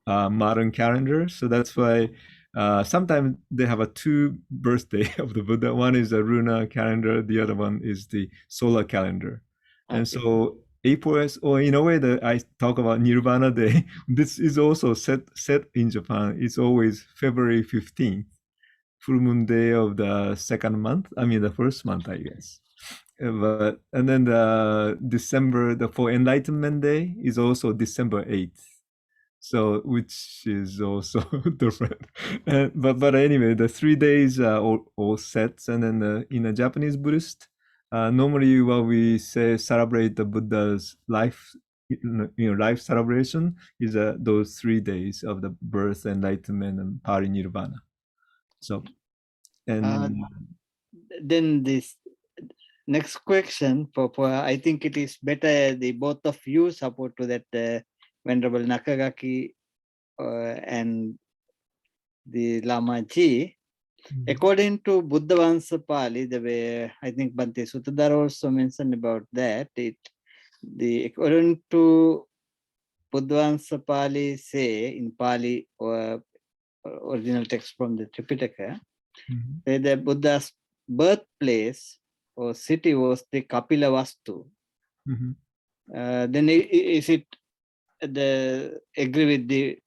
S2: modern calendar. So that's why sometimes they have a 2 birthday of the Buddha. One is the lunar calendar, the other one is the solar calendar. And so April is, or in a way that I talk about Nirvana Day, this is also set in Japan. It's always February 15th. Full moon day of the second month. I mean, the first month, I guess. And then the December, for Enlightenment Day is also December 8th. So, which is also different. But anyway, the 3 days are all set. And then in a Japanese Buddhist, normally what we say celebrate the Buddha's life, life celebration is those 3 days of the birth, enlightenment, and parinirvana. So, and
S3: then this next question for I think it is better the both of you support to that Venerable Nakagaki and the Lama Ji. According to Buddha Vansa Pali, the way I think Bhante Sutadhara also mentioned about that, according to Buddha Vansa Pali say in Pali or original text from the Tripitaka, the Buddha's birthplace or city was the Kapila Vastu. Then is it agree with the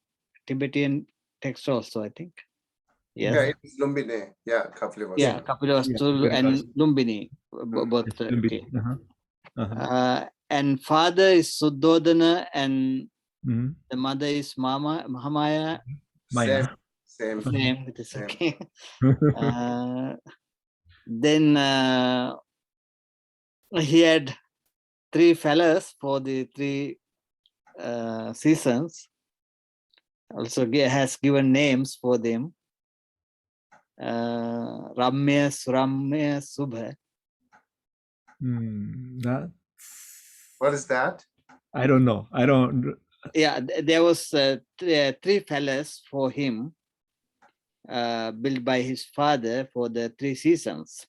S3: Tibetan text also, I think? Yes.
S6: Yeah, it's Lumbini. Yeah, Kapila Vastu.
S3: Yeah, Kapila Vastu and Lumbini. Both. Okay. And father is Suddhodana and the mother is Mahamaya.
S6: Same.
S3: It is okay. Then he had 3 fellows for the 3 seasons. Also has given names for them. Ramya, Suramya, Subha.
S6: What is that?
S2: I don't know. I don't.
S3: Yeah, there was 3 fellows for him built by his father for the 3 seasons.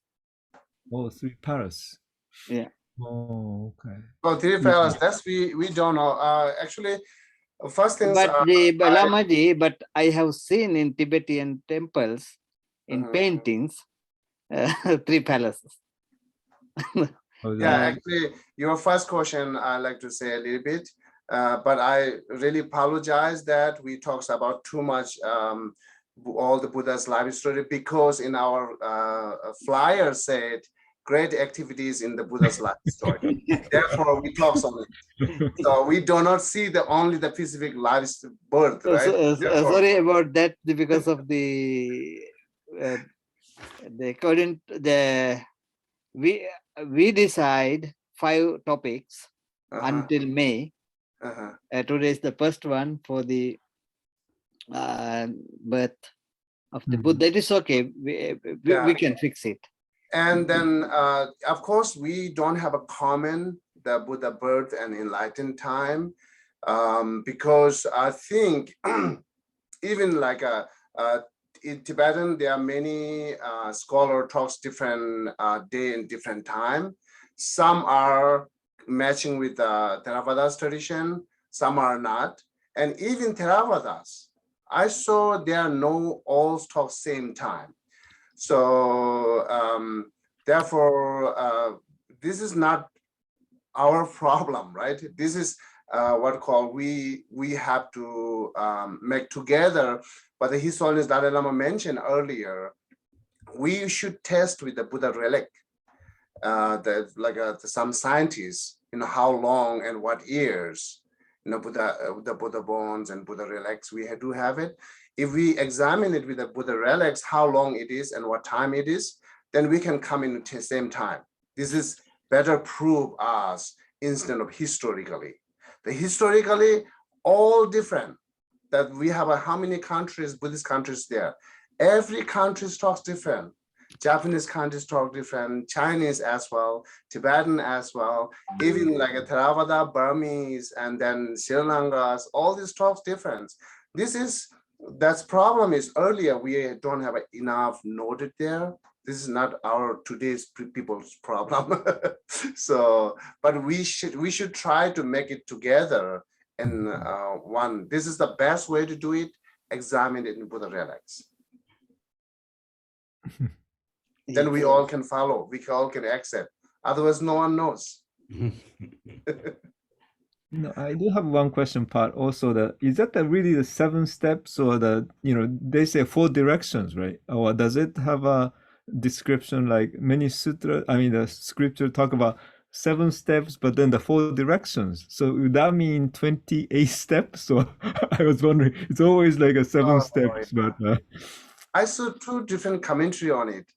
S2: Oh, 3 paras.
S3: Yeah.
S2: Oh, okay.
S6: Well, three fellas, that's we don't know. Actually, first things
S3: But
S6: are.
S3: the Lamaji, but I have seen in Tibetan temples, in
S6: Mhm.
S3: paintings, three palaces.
S2: Oh,
S6: Yeah,
S2: that-
S6: actually, your first question, I like to say a little bit, but I really apologize that we talked about too much all the Buddha's life story, because in our flyer said great activities in the Buddha's life story. Therefore, we talk on it. So we do not see only the specific life birth, right? Therefore,
S3: Sorry about that because of the according to the we decide 5 topics until May. Today is the first one for the birth of the Buddha. That is okay. We can fix it.
S6: And then, of course, we don't have a common the Buddha birth and enlightened time, because I think even like in Tibetan, there are many scholar talks different day and different time. Some are matching with the Theravada's tradition, some are not. And even Theravadas, I saw there are no all talk same time. So therefore, this is not our problem, right? This is what called we have to make together. But the His Holiness Dalai Lama mentioned earlier, we should test with the Buddha relic. Some scientists, how long and what years, Buddha, the Buddha bones and Buddha relics, we do have it. If we examine it with the Buddha relics, how long it is and what time it is, then we can come in at the same time. This is better prove us instead of historically. The historically, all different. That we have how many countries, Buddhist countries there. Every country talks different. Japanese countries talk different, Chinese as well, Tibetan as well, even like a Theravada, Burmese, and then Sri Lankas, all these talks different. That's problem is earlier we don't have enough noted there. This is not our today's people's problem. So, but we should try to make it together and one. This is the best way to do it. Examine it in Buddha relics. Then we all can follow. We all can accept. Otherwise, no one knows.
S2: No, I do have one question part also. Is that really the 7 steps, or they say 4 directions, right? Or does it have a description like many sutra? I mean, the scripture talk about 7 steps, but then the 4 directions. So would that mean 28 steps? So I was wondering. It's always like a 7 steps,
S6: yeah.
S2: but
S6: I saw 2 different commentary on it.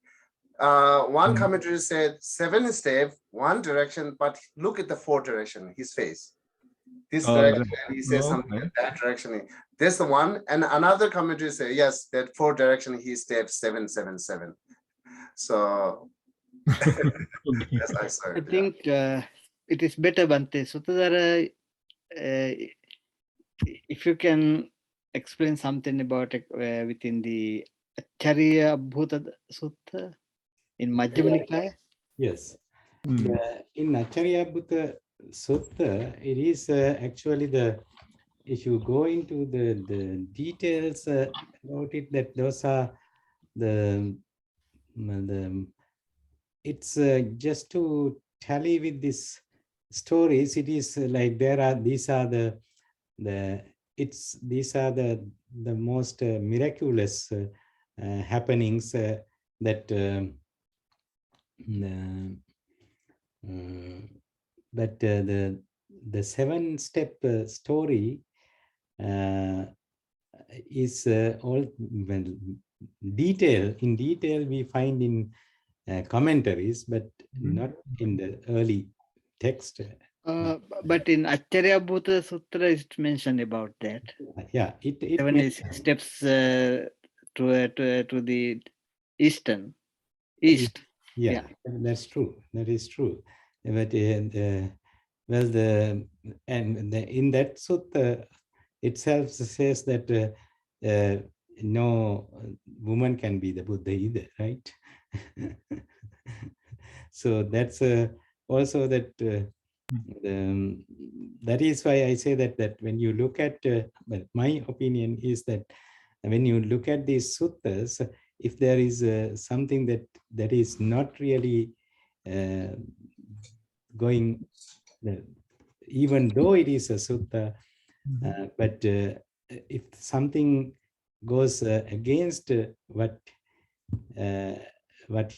S6: One commentary said 7 steps, 1 direction, but look at the 4 direction, his face. This direction, and he says something in that direction. There's the one, and another commentary say yes, that 4 direction he steps 777. So yes, I saw it.
S3: I think it is better, Bante Sutadhara, if you can explain something about within the Acharya Bhuta Sutta in Majjhima Nikaya.
S5: Yes. In Acharya Bhuta Sutta, it is actually if you go into the details about it, that those are it's just to tally with these stories. It is like these are the most miraculous happenings that the 7-step story is all in detail we find in commentaries, but not in the early text.
S3: But in Acharya Bhuta Sutra, it's mentioned about that.
S5: Yeah, it
S3: 7 steps to the east.
S5: Yeah, that's true. That is true. But in that sutta itself says that no woman can be the Buddha either, right? So that's also that that is why I say that when you look at, well, my opinion is that when you look at these suttas, if there is something that is not really going, even though it is a sutta, but if something goes against what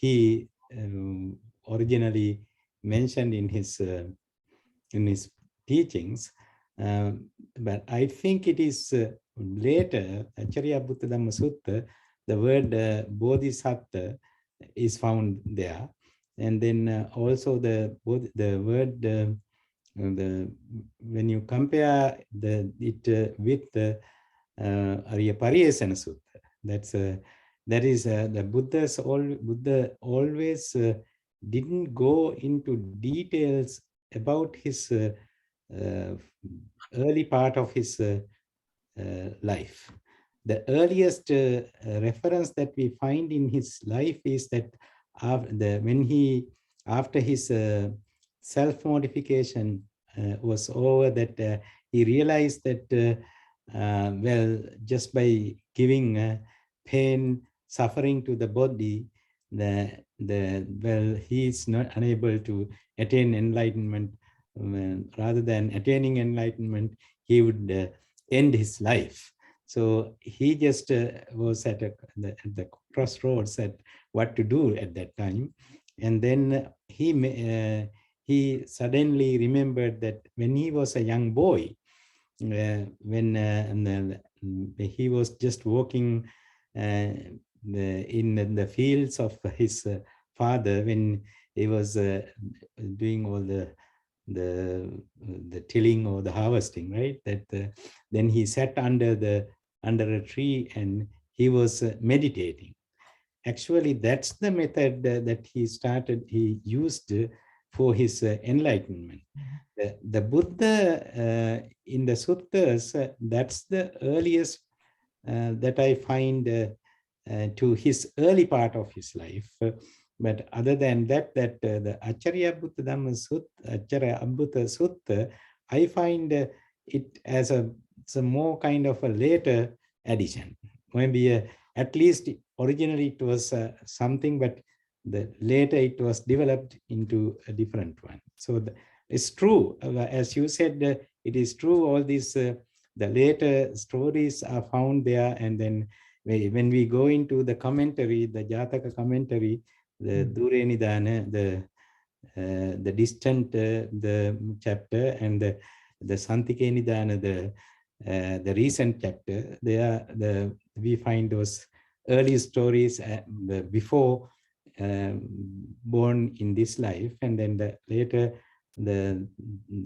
S5: he originally mentioned in his teachings, but I think it is later, Acharya Buddha Dhamma Sutta, the word bodhisattva is found there, and then also the word when you compare it with the Arya Pariyesana Sutta, that is the Buddha always didn't go into details about his early part of his life. The earliest reference that we find in his life is that after his self-modification was over, that he realized that well, just by giving pain, suffering to the body, well, he is not unable to attain enlightenment. Rather than attaining enlightenment, he would end his life. So he just was at the crossroads at what to do at that time. And then he suddenly remembered that when he was a young boy, when he was just walking in the fields of his father, when he was doing all the tilling or the harvesting, right? That then he sat under a tree and he was meditating. Actually, that's the method that he used for his enlightenment. The Buddha in the suttas, that's the earliest that I find to his early part of his life. But other than that, the Acharya Buddha Dhamma Sutta, Acharya Abhuta Sutta, I find it as a more kind of a later addition. Maybe at least originally it was something, but later it was developed into a different one. So it's true, as you said, it is true. All these the later stories are found there, and then when we go into the commentary, the Jataka commentary, the Dure Nidana, the distant the chapter, and the Santike Nidana, the recent chapter, we find those early stories before born in this life, and then later the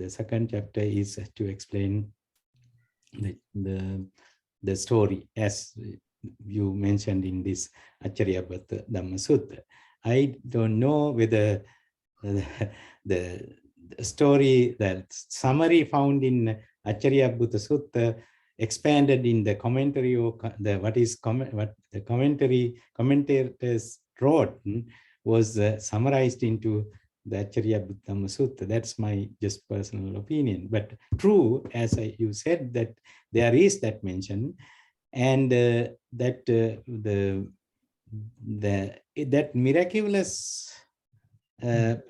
S5: second chapter is to explain the story as you mentioned in this Acharya Buddha Dhamma Sutta. I don't know whether the story, the summary found in Acharya Buddha Sutta expanded in the commentary, or what the commentators wrote was summarized into the Acharya Buddha Dhamma Sutta. That's my just personal opinion. But true, as you said, that there is that mention, and that that miraculous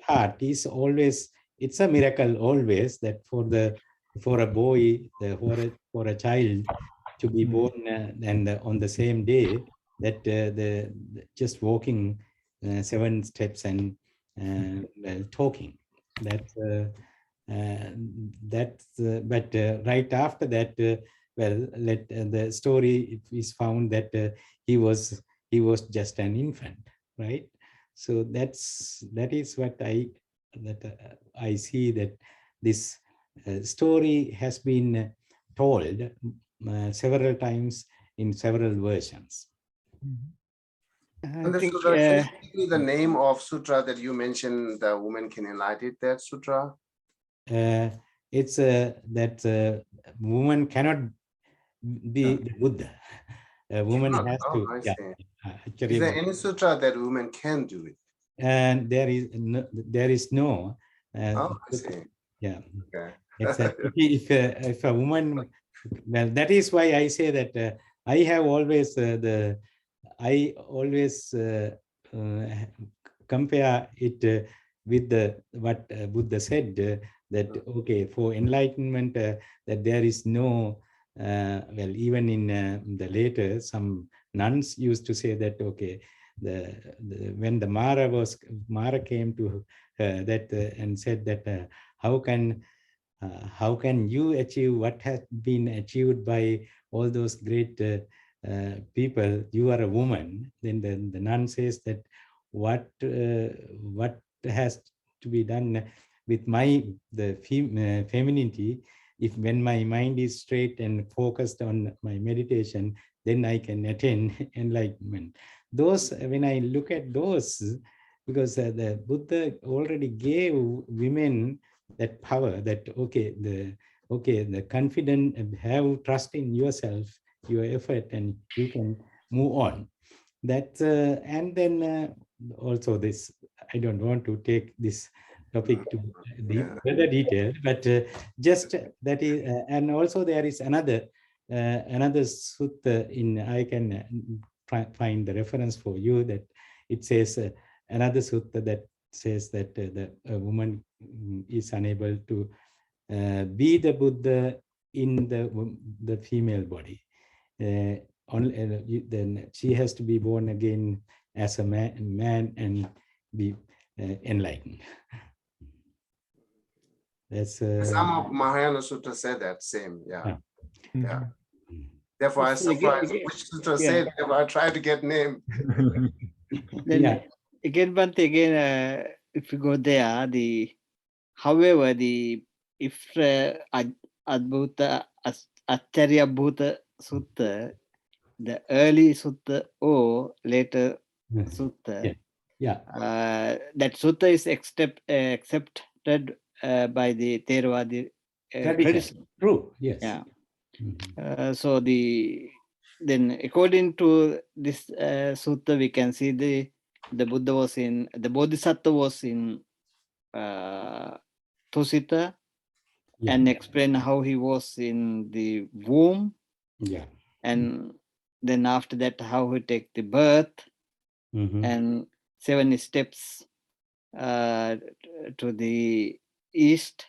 S5: part is always, it's a miracle always, that for a boy, for a child to be born and on the same day, that just walking 7 steps and talking, but right after that, well, the story is found that he was just an infant, right? So that is what I see, that this story has been told several times in several versions.
S6: And the sutra, can you give me the name of sutra that you mentioned, the woman can enlighten, that sutra?
S5: It's that woman cannot be the Buddha. A woman has to.
S6: Yeah. Is there any sutra that woman can do it?
S5: And there is no.
S6: Oh, I see.
S5: Yeah,
S6: Okay.
S5: exactly. If a woman, well, that is why I say that I have always I always compare it with what Buddha said, that okay, for enlightenment, that there is no well, even in the later, some nuns used to say that okay, when the Mara came to her that and said that how can you achieve what has been achieved by all those great people? You are a woman. Then the nun says that what has to be done with the femininity? If when my mind is straight and focused on my meditation, then I can attain enlightenment. Those, when I look at those, because the Buddha already gave women that power, that okay, the confident, have trust in yourself, your effort, and you can move on. That and then also this, I don't want to take this topic to the further detail, but just that is, and also there is another sutta in, I can find the reference for you, that it says another sutta that says that the woman is unable to be the Buddha in the female body. Then she has to be born again as a man and be enlightened. That's
S6: Some of Mahayana Sutra said that same. Yeah. Yeah. Therefore, I
S3: It's
S6: surprised
S3: again,
S6: which sutra
S3: yeah.
S6: said. Therefore, I tried to get name.
S3: Then
S5: Yeah.
S3: again, but again, if you go there, however, if Adbhuta Acharya Bhuta Sutta, the early sutta or later sutta,
S5: yeah,
S3: that sutta is accepted by the Theravada tradition.
S5: True. Yes.
S3: Yeah. So then according to this sutta, we can see the Buddha was in, the Bodhisattva was in Tusita, and explain how he was in the womb.
S5: Yeah.
S3: And then after that, how he take the birth, and 7 steps to the east,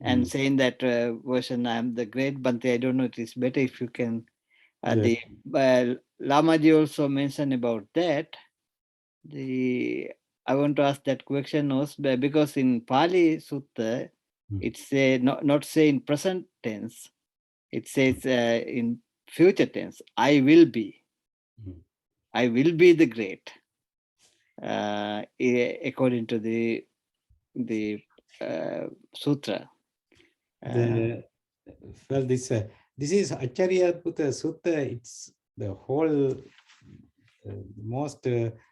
S3: and saying that version, I am the great Bhante. I don't know, it is better if you can. The Lamaji also mentioned about that. I want to ask that question also, because in Pali Sutta, it say not say in present tense. It says in future tense, I will be. I will be the great. According to the sutra.
S5: Well, this is Acharya Bhuta Sutta. It's the whole most the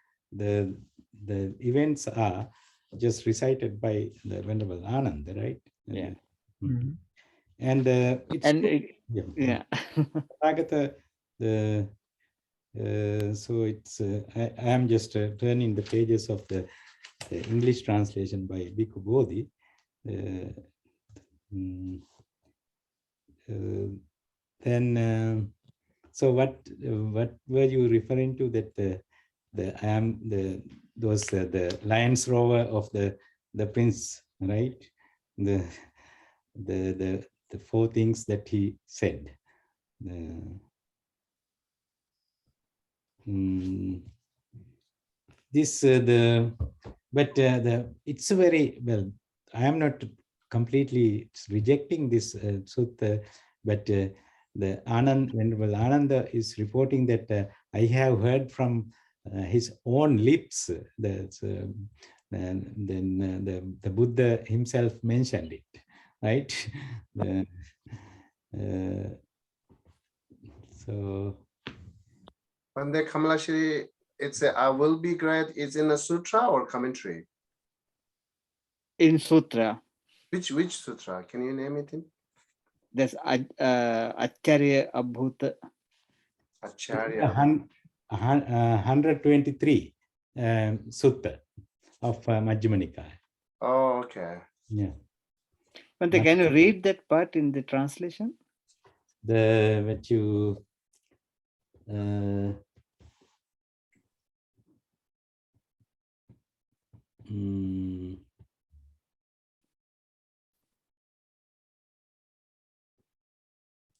S5: events are just recited by the Venerable Ananda, right?
S3: Yeah.
S5: And it's
S3: yeah.
S5: Tathagata, so it's I am just turning the pages of the English translation by Bhikkhu Bodhi. Then so what were you referring to, that the Lions Rover of the Prince, right? The 4 things that he said. It's very well. I am not completely rejecting this sutta, but the Venerable Ananda is reporting that I have heard from his own lips that then the Buddha himself mentioned it, right? So
S6: When they Kamalashri, it's a I will be great. It's in a sutra or commentary?
S3: In sutra.
S6: Which sutra? Can you name it in?
S3: That's Acharya Abhuta.
S6: Acharya.
S5: 123 sutta of Majjhima Nikaya.
S6: Oh, okay.
S5: Yeah.
S3: But can you read that part in the translation?
S5: What you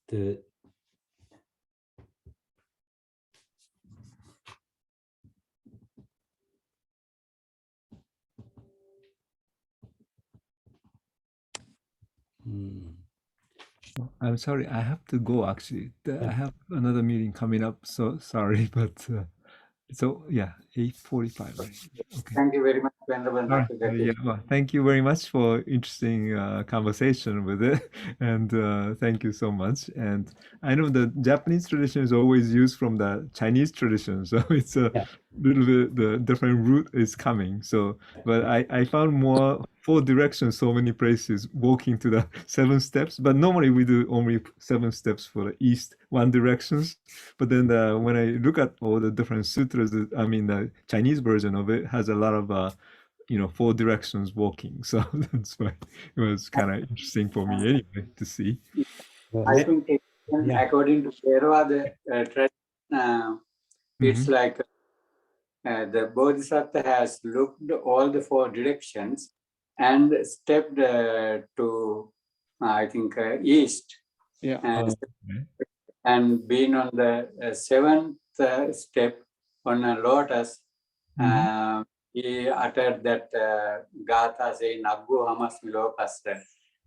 S5: the
S2: I'm sorry, I have to go actually. I have another meeting coming up, so sorry, but so yeah, 8:45, right? Okay.
S1: Thank you very much, Venerable
S2: All right.
S1: Nakagaki.
S2: Yeah, well, thank you very much for interesting conversation with it, and thank you so much. And I know the Japanese tradition is always used from the Chinese tradition, so it's a little bit the different route is coming. So, but I found more 4 directions, so many places walking to the 7 steps. But normally we do only 7 steps for the east, 1 directions. But then when I look at all the different sutras, I mean the Chinese version of it has a lot of 4 directions walking. So that's why it was kind of interesting for me anyway to see.
S1: I think according to Theravada tradition, it's like the Bodhisattva has looked all the 4 directions and stepped to, I think, east.
S3: Yeah.
S1: And been on the 7th step on a lotus, he uttered that Gatha saying, Nabbu Hamasmi Lokasra.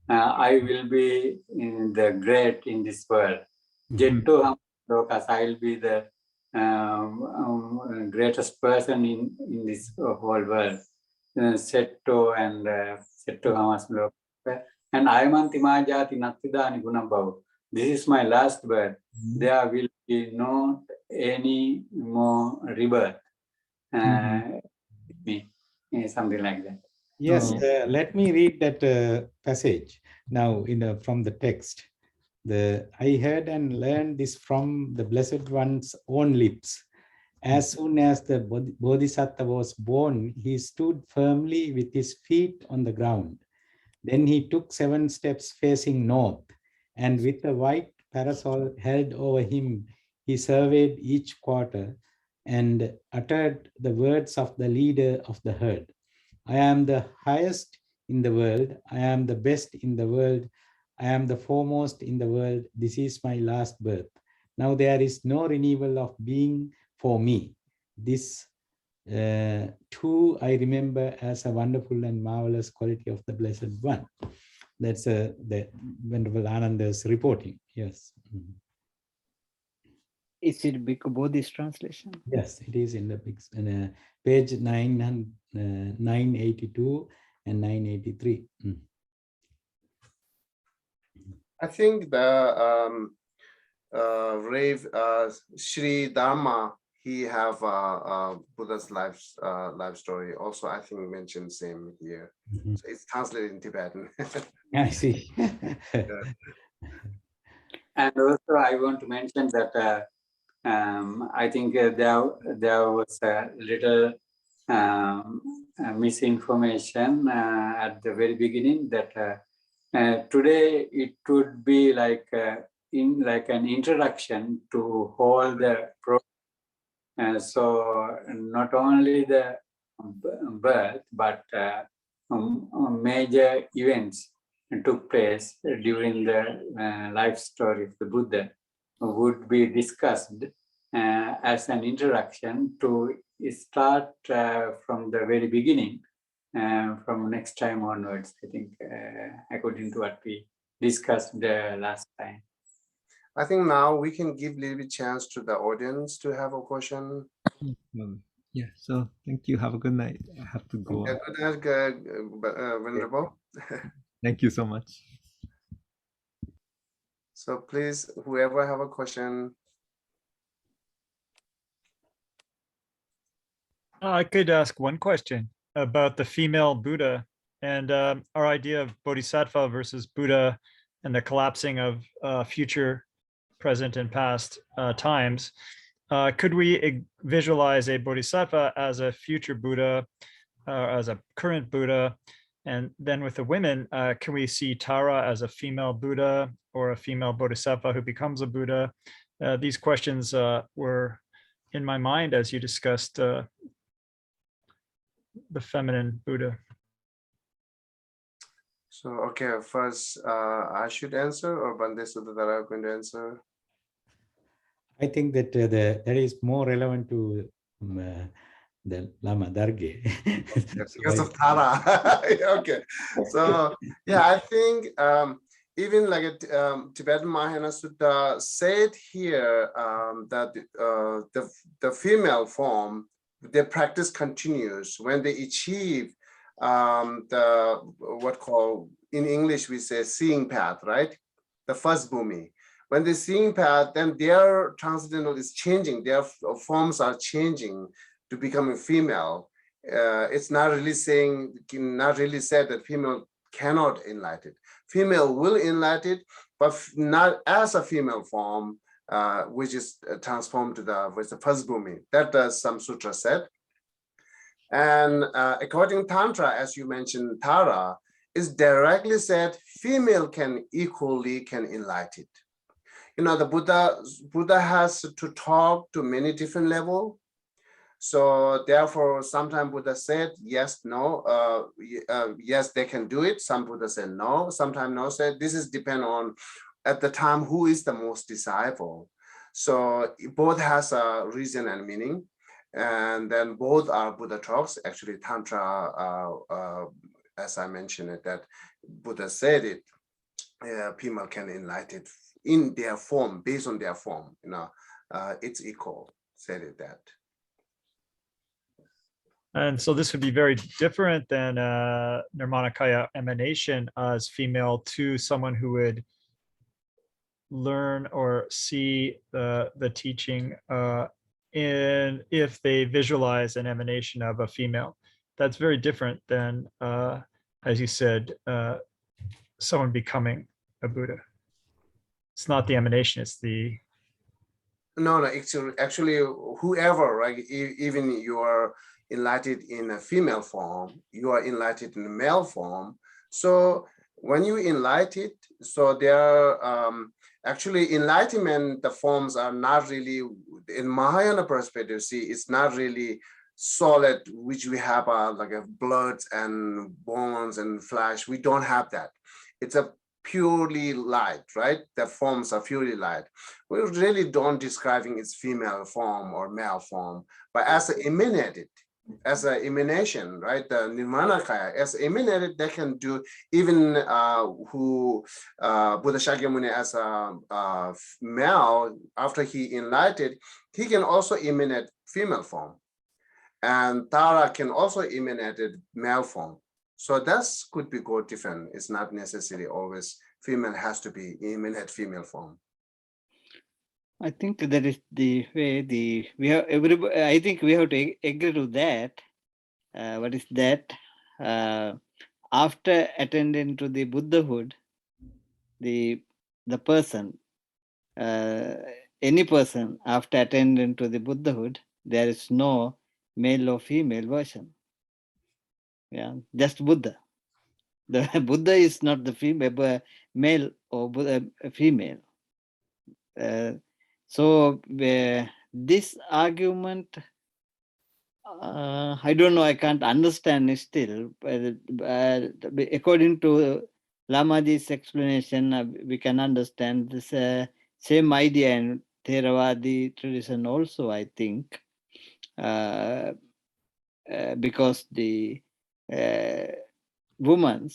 S1: I will be in the great in this world. Jettu Hamasmi Lokas, I will be the greatest person in this whole world. Setto and Setto Hamasmi Lokas. And Ayamanti Majati Nattidani Gunabhavu. This is my last birth. There will be no any more rebirth. Something like that.
S5: Yes, let me read that passage now from the text. I heard and learned this from the Blessed One's own lips. As soon as the Bodhisattva was born, he stood firmly with his feet on the ground. Then he took 7 steps facing north, and with a white parasol held over him, he surveyed each quarter and uttered the words of the leader of the herd. I am the highest in the world. I am the best in the world. I am the foremost in the world. This is my last birth. Now there is no renewal of being for me. This too I remember as a wonderful and marvelous quality of the Blessed One. That's the Venerable Ananda's reporting. Yes.
S3: Is it Bhikkhu Bodhi's translation?
S5: Yes, it is in the page 982 and 983.
S6: I think the Sri Dharma, he have Buddha's life story. Also, I think mentioned same here. So it's translated in Tibetan.
S5: I see.
S1: And also, I want to mention that I think there was a little misinformation at the very beginning that today it would be like an introduction to all the program. So not only the birth, but major events took place during the life story of the Buddha would be discussed as an introduction to start from the very beginning, from next time onwards, I think, according to what we discussed the last time.
S6: I think now we can give a little bit chance to the audience to have a question.
S2: Yeah, so thank you. Have a good night. I have to go.
S6: Yeah, good night, Venerable.
S2: Thank you so much.
S6: So please, whoever have a question.
S7: I could ask one question about the female Buddha and our idea of Bodhisattva versus Buddha and the collapsing of future, present, and past times. Could we visualize a Bodhisattva as a future Buddha, as a current Buddha, And then with the women, can we see Tara as a female Buddha or a female Bodhisattva who becomes a Buddha? These questions were in my mind as you discussed the feminine Buddha.
S6: So, okay, first I should answer, or Bande Sudadara are going to answer?
S5: I think that that is more relevant to the Lama Darge.
S6: Because of Tara. Okay. So, yeah, I think even like a Tibetan Mahayana Sutta said here that the female form, their practice continues when they achieve the what called in English we say seeing path, right? The first bhumi. When the seeing path, then their transcendental is changing, their forms are changing to become a female. It's not really saying, not really said that female cannot enlighten. Female will enlighten, but not as a female form, which is transformed to the first bhumi. That does some sutra said. And according to Tantra, as you mentioned, Tara is directly said female can equally enlighten. You know, the Buddha has to talk to many different levels. So therefore, sometimes Buddha said, yes, no, yes, they can do it. Some Buddha said no, sometimes no, said this is depend on at the time who is the most disciple. So both has a reason and meaning. And then both are Buddha talks. Actually, Tantra, as I mentioned it, that Buddha said it, people can enlighten it in their form, based on their form, you know, it's equal, said it that.
S7: And so this would be very different than Nirmanakaya emanation as female to someone who would learn or see the teaching if they visualize an emanation of a female. That's very different than, as you said, someone becoming a Buddha. It's not the emanation, it's the...
S6: No, actually whoever, right, even you are enlightened in a female form, you are enlightened in a male form. So when you enlighten, so there are actually enlightenment, the forms are not really, in Mahayana perspective, see, it's not really solid, which we have like a blood and bones and flesh. We don't have that. It's a purely light, right? The forms are purely light. We really don't describing its female form or male form, but as emanated, as an emanation, right? The Nirmanakaya, as emanated, they can do even Buddha Shakyamuni as a male, after he enlightened, he can also emanate female form. And Tara can also emanate male form. So that could be go different. It's not necessarily always female has to be emanate female form.
S3: I think that is the way we have everybody. I think we have to agree to that. What is that? After attending to the Buddhahood, the person, any person after attending to the Buddhahood, there is no male or female version. Yeah, just Buddha. The Buddha is not the female, but male or female. So this argument, I don't know, I can't understand it still. According to Lamaji's explanation, we can understand this same idea in Theravadi tradition also, I think, because the women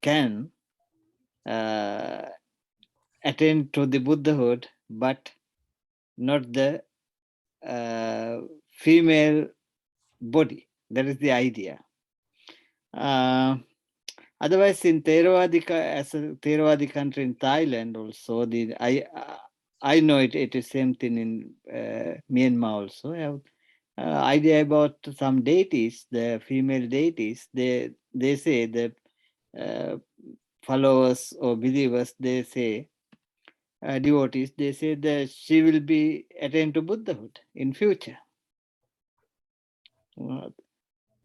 S3: can attain to the Buddhahood, but not the female body. That is the idea. Otherwise, in Theravadi, as a Theravadi country in Thailand, also I know it is same thing in Myanmar also. I have idea about some deities, the female deities. They say the followers or believers, they say, devotees, they say that she will be attained to Buddhahood in future.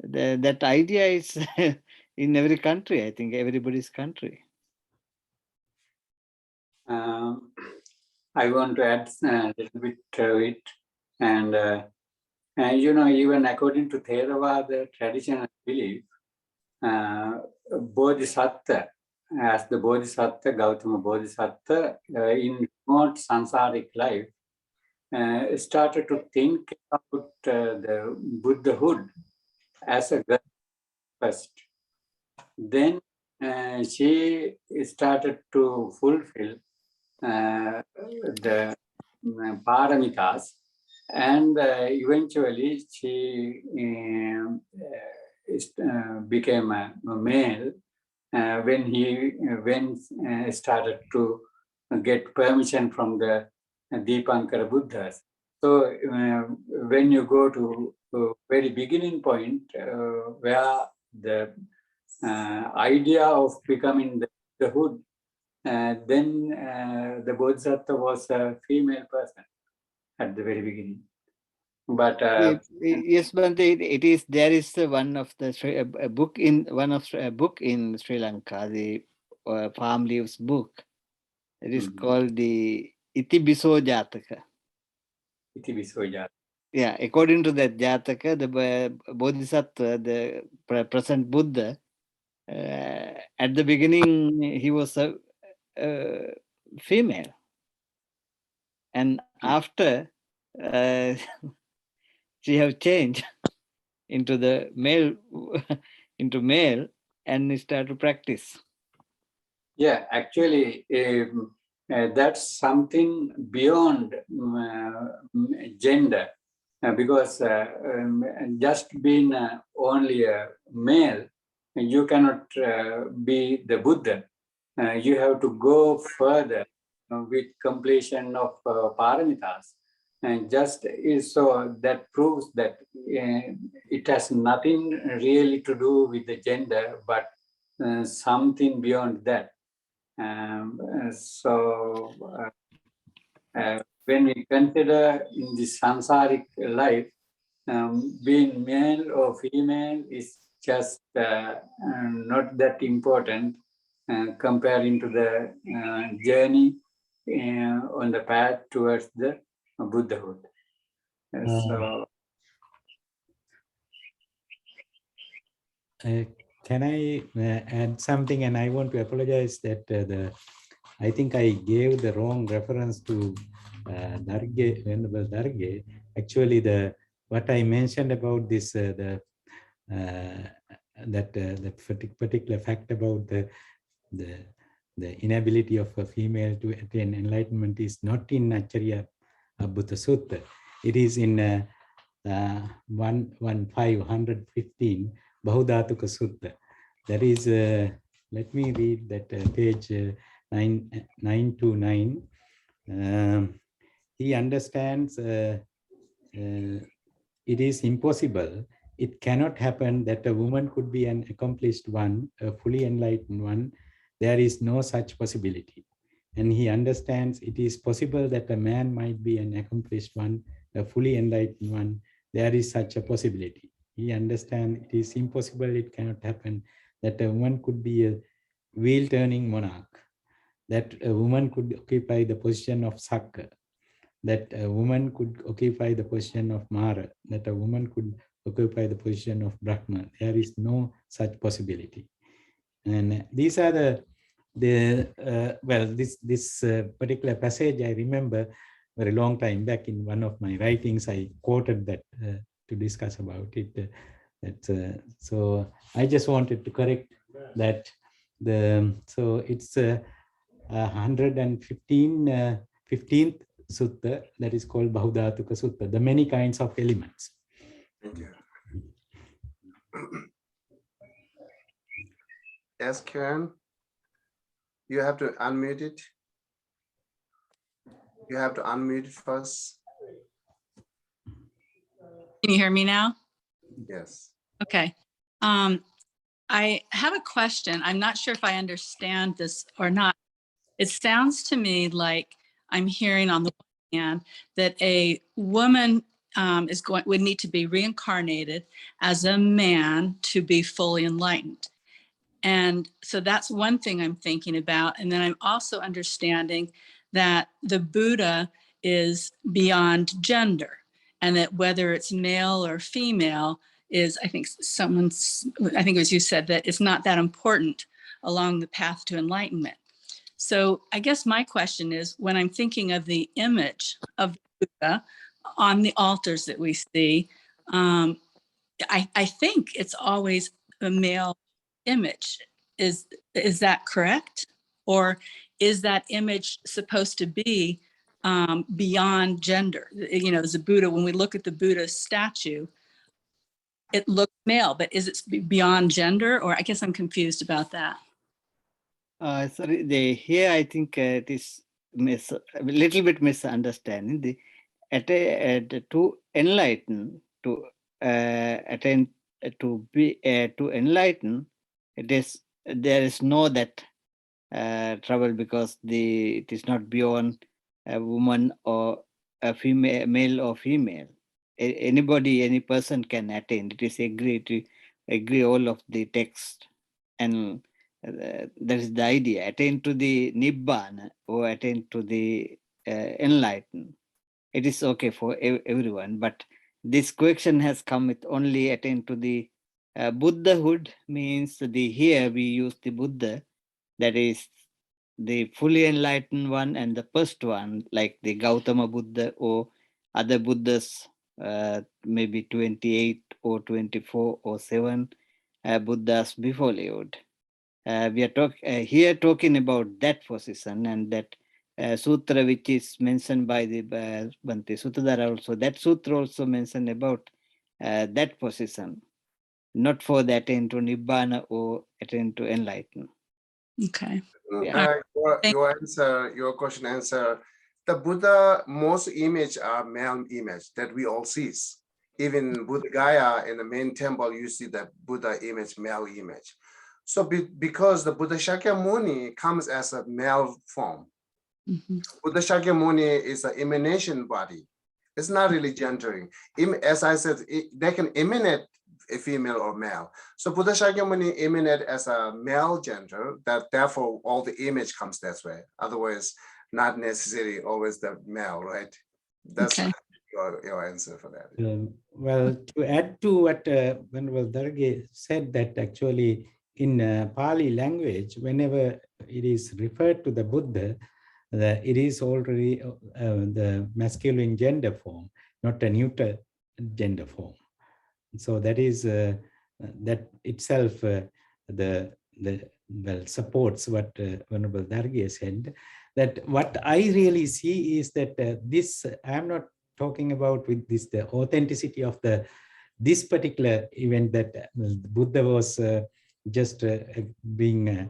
S3: That idea is in every country, I think everybody's country.
S1: I want to add a little bit to it. And, even according to Theravada traditional belief, Bodhisattva, as the Bodhisattva, Gautama Bodhisattva, in remote samsaric life, started to think about the Buddhahood as a girl first. Then she started to fulfill the paramitas, and eventually she became a male when started to get permission from the Dipankara Buddhas. So when you go to very beginning point where the idea of becoming the Buddhahood, then the Bodhisattva was a female person at the very beginning. But
S3: Yes, Bhante, it is. There is one of the a book in Sri Lanka, the Palm Leaves book. It is called the Itibiso Jataka.
S1: Itibiso Jataka.
S3: Yeah, according to that Jataka, the Bodhisattva, the present Buddha, at the beginning he was a female, and after she have changed into the male, and start to practice.
S1: Yeah, actually, that's something beyond gender, because just being only a male, you cannot be the Buddha. You have to go further with completion of paramitas. And just is so that proves that it has nothing really to do with the gender, but something beyond that. When we consider in the samsaric life, being male or female is just not that important comparing to the journey on the path towards the Buddhahood.
S5: Can I add something? And I want to apologize that I think I gave the wrong reference to Darge, Venerable Darge. Actually, what I mentioned about this, the particular fact about the inability of a female to attain enlightenment is not in Acharya Bhuta Sutta. It is in 115 Bahudhatuka Sutta. That is, let me read that page 929. He understands it is impossible. It cannot happen that a woman could be an accomplished one, a fully enlightened one. There is no such possibility. And he understands it is possible that a man might be an accomplished one, a fully enlightened one. There is such a possibility. He understands it is impossible, it cannot happen, that a woman could be a wheel-turning monarch, that a woman could occupy the position of Sakka, that a woman could occupy the position of Mara, that a woman could occupy the position of Brahma. There is no such possibility. And these are this particular passage I remember very long time back in one of my writings. I quoted that to discuss about it. So I just wanted to correct that. So it's 15th sutta, that is called Bahudhatuka Sutta, the many kinds of elements.
S6: Thank you. Yes, Karen, you have to unmute it. You have to unmute it first.
S8: Can you hear me now?
S6: Yes.
S8: Okay. I have a question. I'm not sure if I understand this or not. It sounds to me like I'm hearing on the one hand that a woman would need to be reincarnated as a man to be fully enlightened. And so that's one thing I'm thinking about. And then I'm also understanding that the Buddha is beyond gender, and that whether it's male or female is, I think it was you said, that it's not that important along the path to enlightenment. So I guess my question is, when I'm thinking of the image of the Buddha on the altars that we see, I think it's always a male image. Is that correct? Or is that image supposed to be beyond gender? You know, as a Buddha, when we look at the Buddha statue, it looks male, but is it beyond gender? Or I guess I'm confused about that.
S3: Sorry, here I think it is a little bit misunderstanding. To enlighten, to attain, to enlighten, there is no that trouble, because it is not beyond a woman or a female, male or female. Anybody, any person can attain. It is agree all of the text, and that is the idea. Attain to the nibbana or attain to the enlighten. It is okay for everyone, but this question has come with only attain to the Buddhahood, means here we use the Buddha, that is the fully enlightened one, and the first one, like the Gautama Buddha or other Buddhas, maybe 28 or 24 or 7 Buddhas before lived. We are here talking about that position, and that sutra which is mentioned by the Bhante Sutradhara also, that sutra also mentioned about that position, not for the attain to Nibbana or attain to enlighten.
S8: Okay.
S3: Yeah.
S6: Your question answer, the Buddha, most image are male image that we all see. Even Buddha Gaya in the main temple, you see the Buddha image, male image. So because the Buddha Shakyamuni comes as a male form, Buddha Shakyamuni is an emanation body. It's not really gendering. As I said, they can emanate a female or male. So Buddha Shakyamuni emanate as a male gender, that therefore all the image comes that way. Otherwise, not necessarily always the male, right? That's
S8: Okay.
S6: your answer for that.
S5: Well, to add to what Venerable Darge said, that actually in Pali language, whenever it is referred to the Buddha, it is already the masculine gender form, not a neuter gender form. So that is that itself supports what Venerable Darge said. That what I really see is that this, I'm not talking about with this the authenticity of this particular event, that Buddha was just being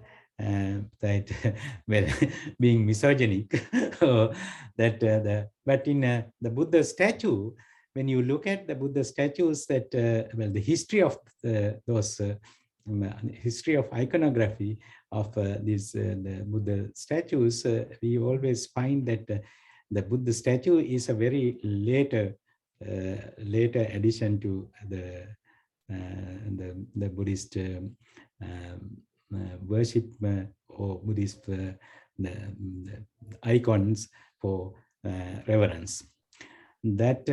S5: being misogynic. But in the Buddha statue, when you look at the Buddha statues, that the history of those history of iconography of these the Buddha statues, we always find that the Buddha statue is a very later addition to the Buddhist worship or Buddhist the icons for reverence. That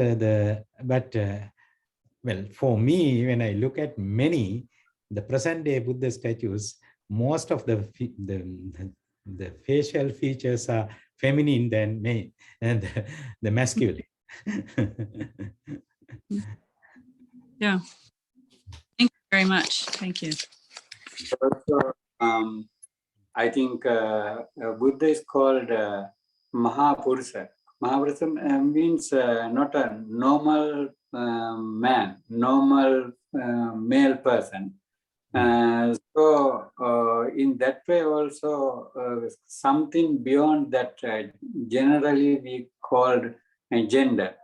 S5: well, for me, when I look at the present day Buddha statues, most of the facial features are feminine than male, and the masculine.
S8: Yeah. Thank you very much. Thank you.
S1: Also, I think Buddha is called Mahapurusha. Mahapurusha means not a normal man, normal male person. So in that way also something beyond that generally we called gender.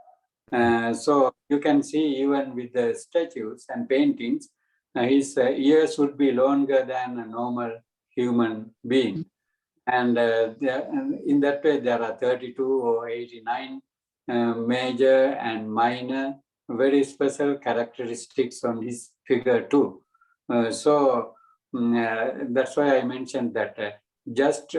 S1: So you can see even with the statues and paintings, his ears would be longer than a normal human being. And in that way, there are 32 or 89 major and minor, very special characteristics on his figure too. So that's why I mentioned that just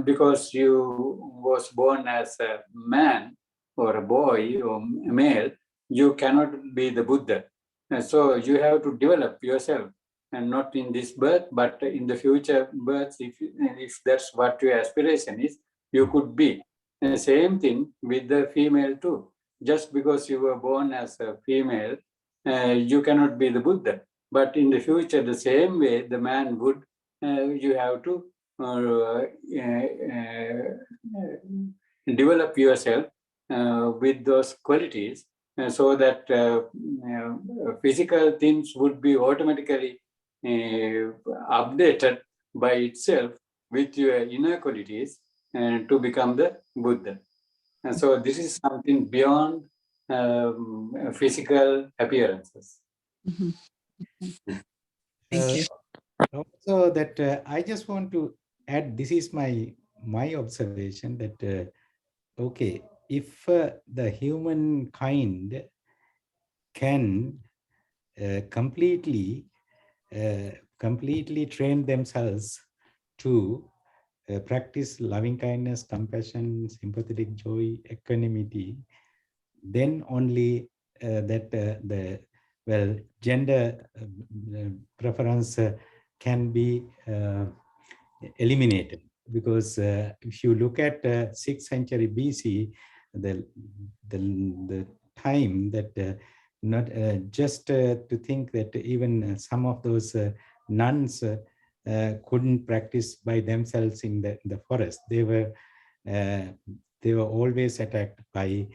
S1: because you was born as a man or a boy or a male, you cannot be the Buddha. And so you have to develop yourself, and not in this birth, but in the future births. If that's what your aspiration is, you could be. And the same thing with the female too. Just because you were born as a female, you cannot be the Buddha. But in the future, the same way the man would, you have to develop yourself with those qualities, so that physical things would be automatically updated by itself with your inner qualities to become the Buddha. And so this is something beyond physical appearances.
S8: Mhm. Thank you.
S5: Also, that I just want to add, this is my observation that okay, if the humankind can completely train themselves to practice loving kindness, compassion, sympathetic joy, equanimity, then only the gender preference can be eliminated. Because if you look at 6th century BC, the time that not just to think that even some of those nuns couldn't practice by themselves in the forest. They were always attacked by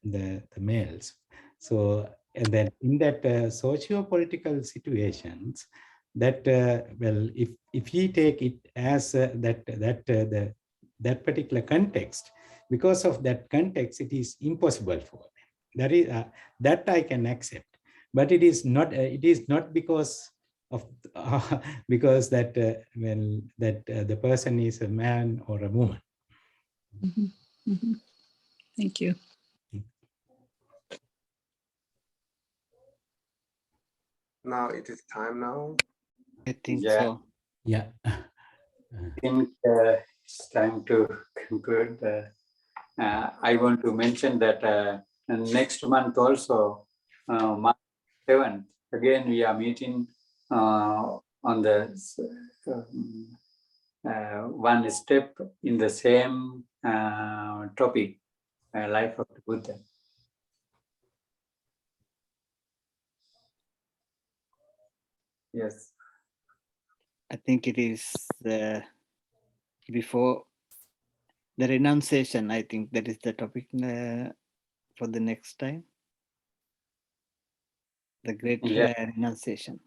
S5: the males. So, and then in that socio-political situations, that if we take it as that particular context, because of that context, it is impossible for them. That is that I can accept, but it is not. It is not because of because that the person is a man or a woman.
S8: Mhm. Mhm. Thank you.
S6: Now it is time now.
S3: I think
S1: Yeah.
S3: so.
S5: Yeah.
S1: I think it's time to conclude. I want to mention that next month also, March 7th, again we are meeting on the one step in the same topic, life of the Buddha. Yes.
S3: I think it is before the renunciation. I think that is the topic for the next time. The great renunciation.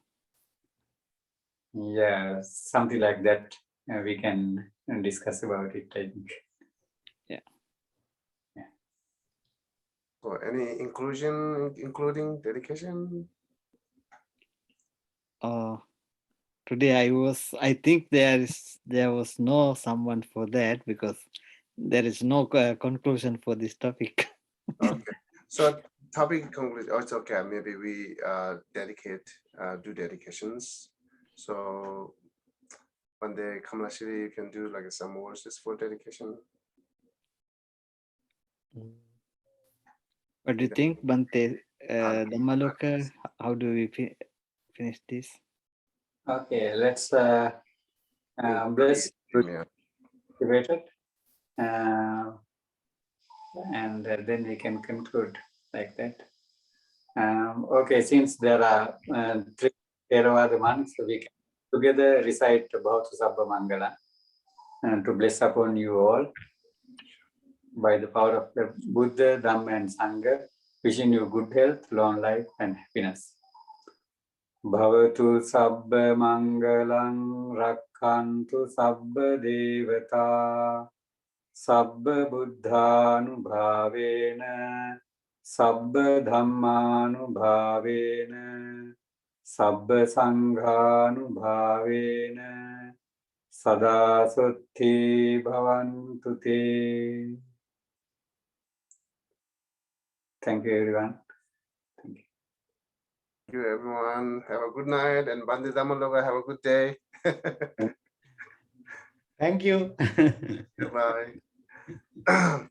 S1: Yeah, something like that. We can discuss about it, I think.
S6: So any inclusion, including dedication?
S3: Today I think there was no someone for that, because there is no conclusion for this topic.
S6: Okay. So topic conclusion. Oh, it's okay. Maybe we do dedications. So one day, Kamalashiri, you can do like some words just for dedication.
S3: What do you think, Bante? Dhammaloka, how do we finish this?
S1: Okay, let's bless activated, and then we can conclude like that. Okay, since there are 3 Theravada monks, we can together recite Bhavatu Sabba Mangala to bless upon you all by the power of the Buddha, Dhamma and Sangha, wishing you good health, long life and happiness. Bhavatu Sabba Mangalang Rakkantu Sabba Devata Sabba Buddhanubhavena Sabba Dhammanubhavena Sabba Sanghanubhavena Sada Sutti Bhavantu Te. Thank you, everyone. Thank you.
S6: Thank you, everyone. Have a good night. And Bandi Damaloga, have a good day.
S5: Thank you.
S6: Bye.